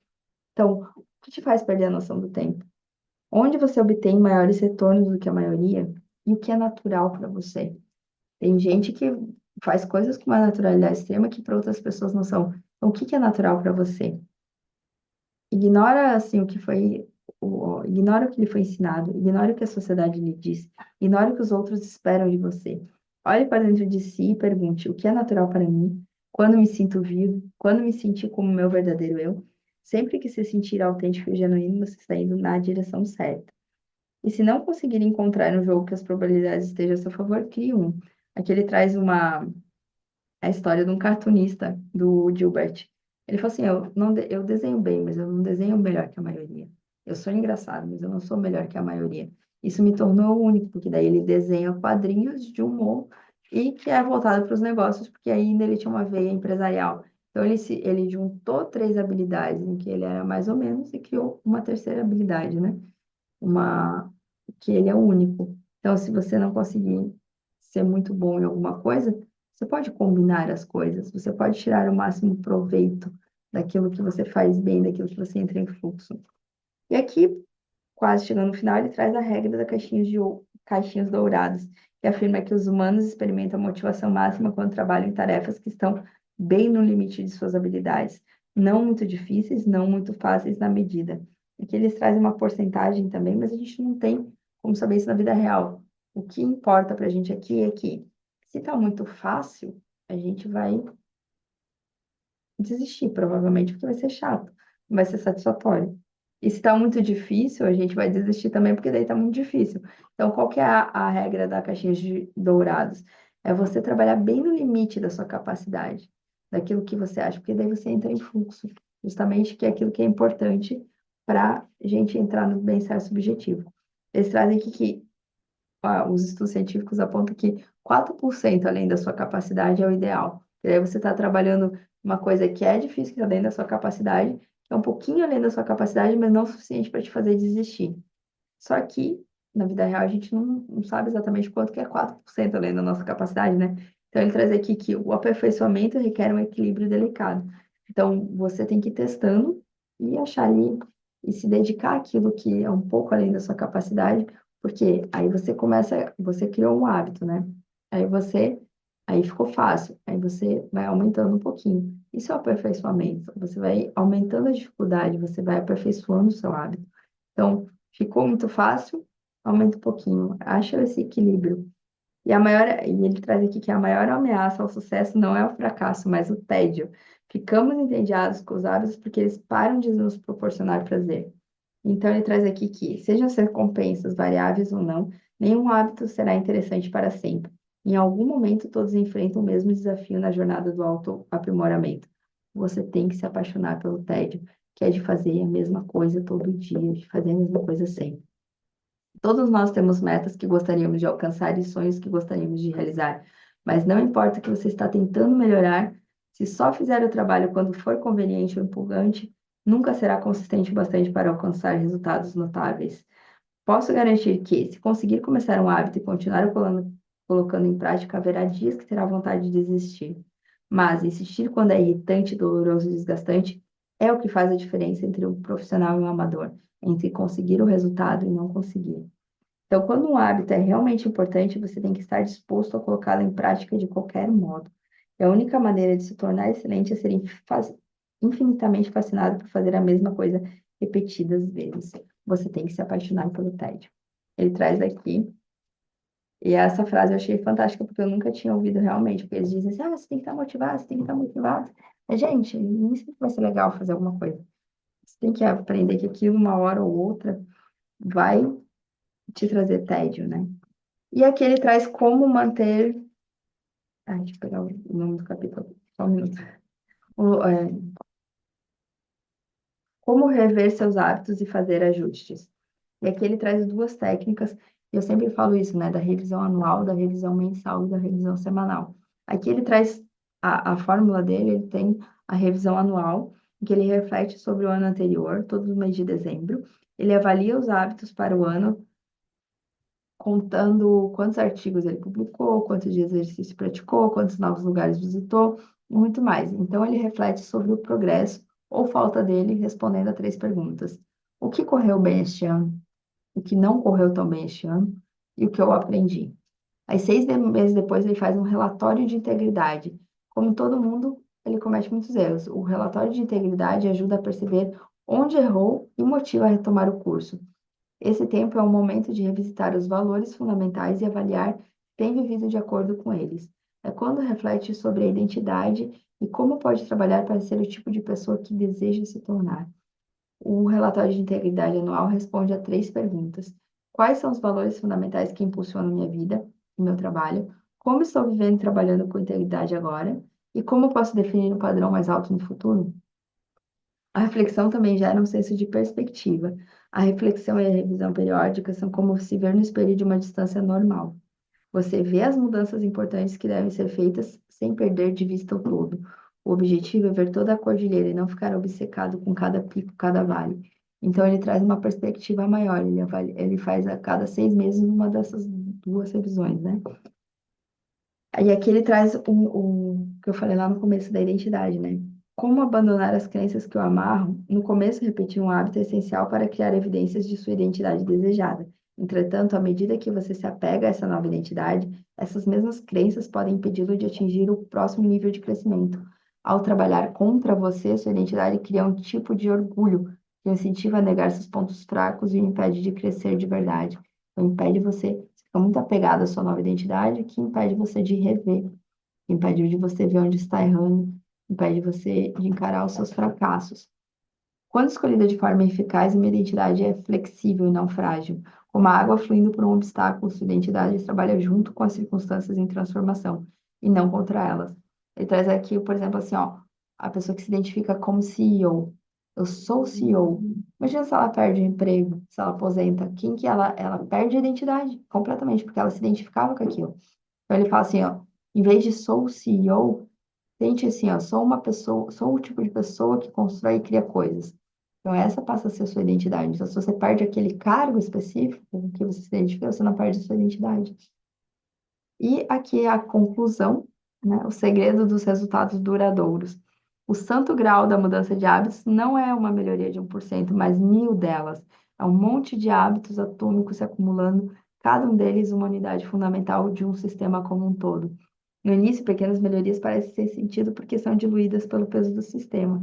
Então, o que te faz perder a noção do tempo? Onde você obtém maiores retornos do que a maioria? E o que é natural para você? Tem gente que faz coisas com uma naturalidade extrema que para outras pessoas não são. Então, o que que é natural para você? Ignora assim o que foi, ignora o que lhe foi ensinado, ignora o que a sociedade lhe diz, ignora o que os outros esperam de você. Olhe para dentro de si e pergunte: o que é natural para mim? Quando me sinto vivo? Quando me sentir como meu verdadeiro eu? Sempre que se sentir autêntico e genuíno, você está indo na direção certa. E se não conseguir encontrar um jogo que as probabilidades estejam a seu favor, crie um. Aqui ele traz a história de um cartunista, do Gilbert. Ele falou assim, eu desenho bem, mas eu não desenho melhor que a maioria. Eu sou engraçado, mas eu não sou melhor que a maioria. Isso me tornou único, porque daí ele desenha quadrinhos de humor e que é voltado para os negócios, porque ainda ele tinha uma veia empresarial. Então, ele juntou três habilidades em que ele era mais ou menos e criou uma terceira habilidade, né? Uma que ele é único. Então, se você não conseguir ser muito bom em alguma coisa, você pode combinar as coisas, você pode tirar o máximo proveito daquilo que você faz bem, daquilo que você entra em fluxo. E aqui, quase chegando no final, ele traz a regra da caixinhos dourados, que afirma que os humanos experimentam motivação máxima quando trabalham em tarefas que estão bem no limite de suas habilidades, não muito difíceis, não muito fáceis na medida. Aqui eles trazem uma porcentagem também, mas a gente não tem como saber isso na vida real. O que importa para a gente aqui é que, se está muito fácil, a gente vai desistir, provavelmente, porque vai ser chato, não vai ser satisfatório. E se está muito difícil, a gente vai desistir também, porque daí está muito difícil. Então, qual que é a regra da caixinha de dourados? É você trabalhar bem no limite da sua capacidade, daquilo que você acha, porque daí você entra em fluxo, justamente que é aquilo que é importante para a gente entrar no bem-estar subjetivo. Eles trazem aqui que os estudos científicos apontam que 4% além da sua capacidade é o ideal. E aí você está trabalhando uma coisa que é difícil, que está dentro da sua capacidade, que é um pouquinho além da sua capacidade, mas não o suficiente para te fazer desistir. Só que, na vida real, a gente não sabe exatamente quanto que é 4% além da nossa capacidade, né? Então, ele traz aqui que o aperfeiçoamento requer um equilíbrio delicado. Então, você tem que ir testando e achar ali, e se dedicar àquilo que é um pouco além da sua capacidade, porque aí você começa, você criou um hábito, né? Aí você, aí ficou fácil, aí você vai aumentando um pouquinho. Isso é o aperfeiçoamento. Você vai aumentando a dificuldade, você vai aperfeiçoando o seu hábito. Então, ficou muito fácil, aumenta um pouquinho. Acha esse equilíbrio. E ele traz aqui que a maior ameaça ao sucesso não é o fracasso, mas o tédio. Ficamos entediados com os hábitos porque eles param de nos proporcionar prazer. Então, ele traz aqui que, sejam as recompensas variáveis ou não, nenhum hábito será interessante para sempre. Em algum momento, todos enfrentam o mesmo desafio na jornada do autoaprimoramento. Você tem que se apaixonar pelo tédio, que é de fazer a mesma coisa todo dia, de fazer a mesma coisa sempre. Todos nós temos metas que gostaríamos de alcançar e sonhos que gostaríamos de realizar, mas não importa o que você está tentando melhorar, se só fizer o trabalho quando for conveniente ou empolgante, nunca será consistente o bastante para alcançar resultados notáveis. Posso garantir que, se conseguir começar um hábito e continuar colocando em prática, haverá dias que terá vontade de desistir. Mas insistir quando é irritante, doloroso e desgastante é o que faz a diferença entre um profissional e um amador, entre conseguir o resultado e não conseguir. Então, quando um hábito é realmente importante, você tem que estar disposto a colocá-lo em prática de qualquer modo. E a única maneira de se tornar excelente é ser infinitamente fascinado por fazer a mesma coisa repetidas vezes. Você tem que se apaixonar pelo tédio. Ele traz aqui, e essa frase eu achei fantástica, porque eu nunca tinha ouvido realmente, porque eles dizem assim, você tem que estar motivado, você tem que estar motivado. Mas, gente, nem sempre vai ser legal fazer alguma coisa. Você tem que aprender que aquilo, uma hora ou outra, vai te trazer tédio, né? E aqui ele traz como manter. Ah, deixa eu pegar o nome do capítulo, só um minuto. É, como rever seus hábitos e fazer ajustes. E aqui ele traz duas técnicas, e eu sempre falo isso, né? Da revisão anual, da revisão mensal e da revisão semanal. Aqui ele traz a fórmula dele, ele tem a revisão anual, em que ele reflete sobre o ano anterior, todo o mês de dezembro. Ele avalia os hábitos para o ano contando quantos artigos ele publicou, quantos dias de exercício praticou, quantos novos lugares visitou, e muito mais. Então, ele reflete sobre o progresso ou falta dele, respondendo a três perguntas: o que correu bem este ano? O que não correu tão bem este ano? E o que eu aprendi? Aí, meses depois, ele faz um relatório de integridade. Como todo mundo, ele comete muitos erros. O relatório de integridade ajuda a perceber onde errou e motiva a retomar o curso. Esse tempo é um momento de revisitar os valores fundamentais e avaliar se tem vivido de acordo com eles. É quando reflete sobre a identidade e como pode trabalhar para ser o tipo de pessoa que deseja se tornar. O relatório de integridade anual responde a três perguntas: quais são os valores fundamentais que impulsionam minha vida e meu trabalho? Como estou vivendo e trabalhando com integridade agora? E como posso definir um padrão mais alto no futuro? A reflexão também gera um senso de perspectiva. A reflexão e a revisão periódica são como se ver no espelho de uma distância normal. Você vê as mudanças importantes que devem ser feitas sem perder de vista o todo. O objetivo é ver toda a cordilheira e não ficar obcecado com cada pico, cada vale. Então, ele traz uma perspectiva maior, ele faz a cada 6 meses uma dessas duas revisões, né? E aqui ele traz o que eu falei lá no começo da identidade, né? Como abandonar as crenças que o amarram? No começo, repetir um hábito é essencial para criar evidências de sua identidade desejada. Entretanto, à medida que você se apega a essa nova identidade, essas mesmas crenças podem impedi-lo de atingir o próximo nível de crescimento. Ao trabalhar contra você, sua identidade cria um tipo de orgulho que o incentiva a negar seus pontos fracos e o impede de crescer de verdade. Então, impede você fica muito apegado à sua nova identidade, que impede você de rever, que impede de você ver onde está errando, impede você de encarar os seus fracassos. Quando escolhida de forma eficaz, uma identidade é flexível e não frágil. Como a água fluindo por um obstáculo, sua identidade trabalha junto com as circunstâncias em transformação e não contra elas. Ele traz aqui, por exemplo, assim, ó, a pessoa que se identifica como CEO. Eu sou CEO. Imagina se ela perde o emprego, se ela aposenta. Quem que ela perde a identidade completamente, porque ela se identificava com aquilo. Então ele fala assim, ó, em vez de sou CEO, tente assim, ó, sou uma pessoa, sou o tipo de pessoa que constrói e cria coisas. Então, essa passa a ser a sua identidade. Então, se você perde aquele cargo específico com que você se identifica, você não perde a sua identidade. E aqui é a conclusão, né? O segredo dos resultados duradouros. O santo grau da mudança de hábitos não é uma melhoria de 1%, mas 1.000 delas. É um monte de hábitos atômicos se acumulando, cada um deles uma unidade fundamental de um sistema como um todo. No início, pequenas melhorias parecem sem sentido porque são diluídas pelo peso do sistema.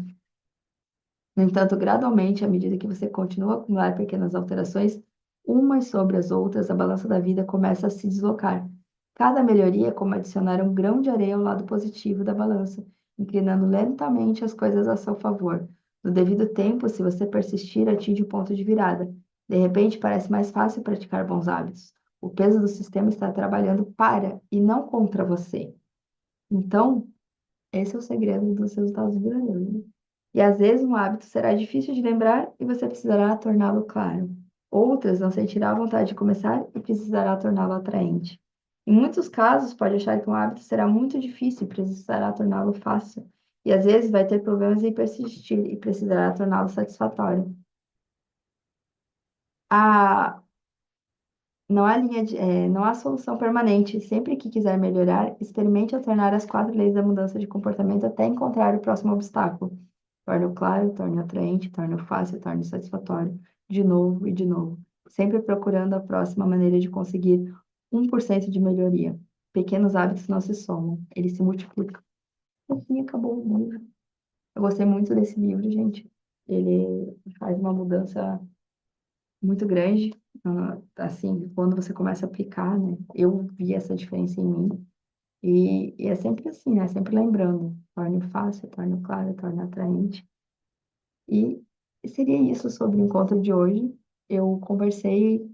No entanto, gradualmente, à medida que você continua a acumular pequenas alterações, umas sobre as outras, a balança da vida começa a se deslocar. Cada melhoria é como adicionar um grão de areia ao lado positivo da balança, inclinando lentamente as coisas a seu favor. No devido tempo, se você persistir, atinge o ponto de virada. De repente, parece mais fácil praticar bons hábitos. O peso do sistema está trabalhando para e não contra você. Então, esse é o segredo dos resultados duradouros, né? E às vezes um hábito será difícil de lembrar e você precisará torná-lo claro. Outras não sentirá vontade de começar e precisará torná-lo atraente. Em muitos casos, pode achar que um hábito será muito difícil e precisará torná-lo fácil. E às vezes vai ter problemas em persistir e precisará torná-lo satisfatório. A não há solução permanente. Sempre que quiser melhorar, experimente alternar as 4 leis da mudança de comportamento até encontrar o próximo obstáculo. Torne-o claro, torne-o atraente, torne-o fácil, torne-o satisfatório. De novo e de novo. Sempre procurando a próxima maneira de conseguir 1% de melhoria. Pequenos hábitos não se somam, eles se multiplicam. Assim acabou o livro. Eu gostei muito desse livro, gente. Ele faz uma mudança muito grande, assim, quando você começa a aplicar, né? Eu vi essa diferença em mim. E é sempre assim, né? Sempre lembrando. Torne fácil, torne claro, torne atraente. E seria isso sobre o encontro de hoje. Eu conversei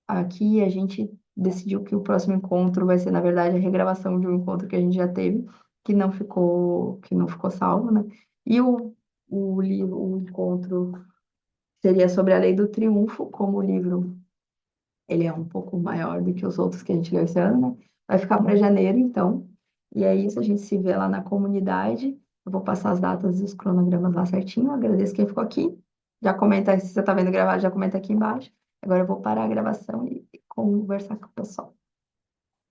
aqui, a gente decidiu que o próximo encontro vai ser, na verdade, a regravação de um encontro que a gente já teve, que não ficou salvo, né? E o livro, o encontro seria sobre a Lei do Triunfo, como o livro ele é um pouco maior do que os outros que a gente leu esse ano, né? Vai ficar para janeiro, então. E é isso, a gente se vê lá na comunidade. Eu vou passar as datas e os cronogramas lá certinho. Agradeço quem ficou aqui. Já comenta, se você está vendo gravado, já comenta aqui embaixo. Agora eu vou parar a gravação e conversar com o pessoal.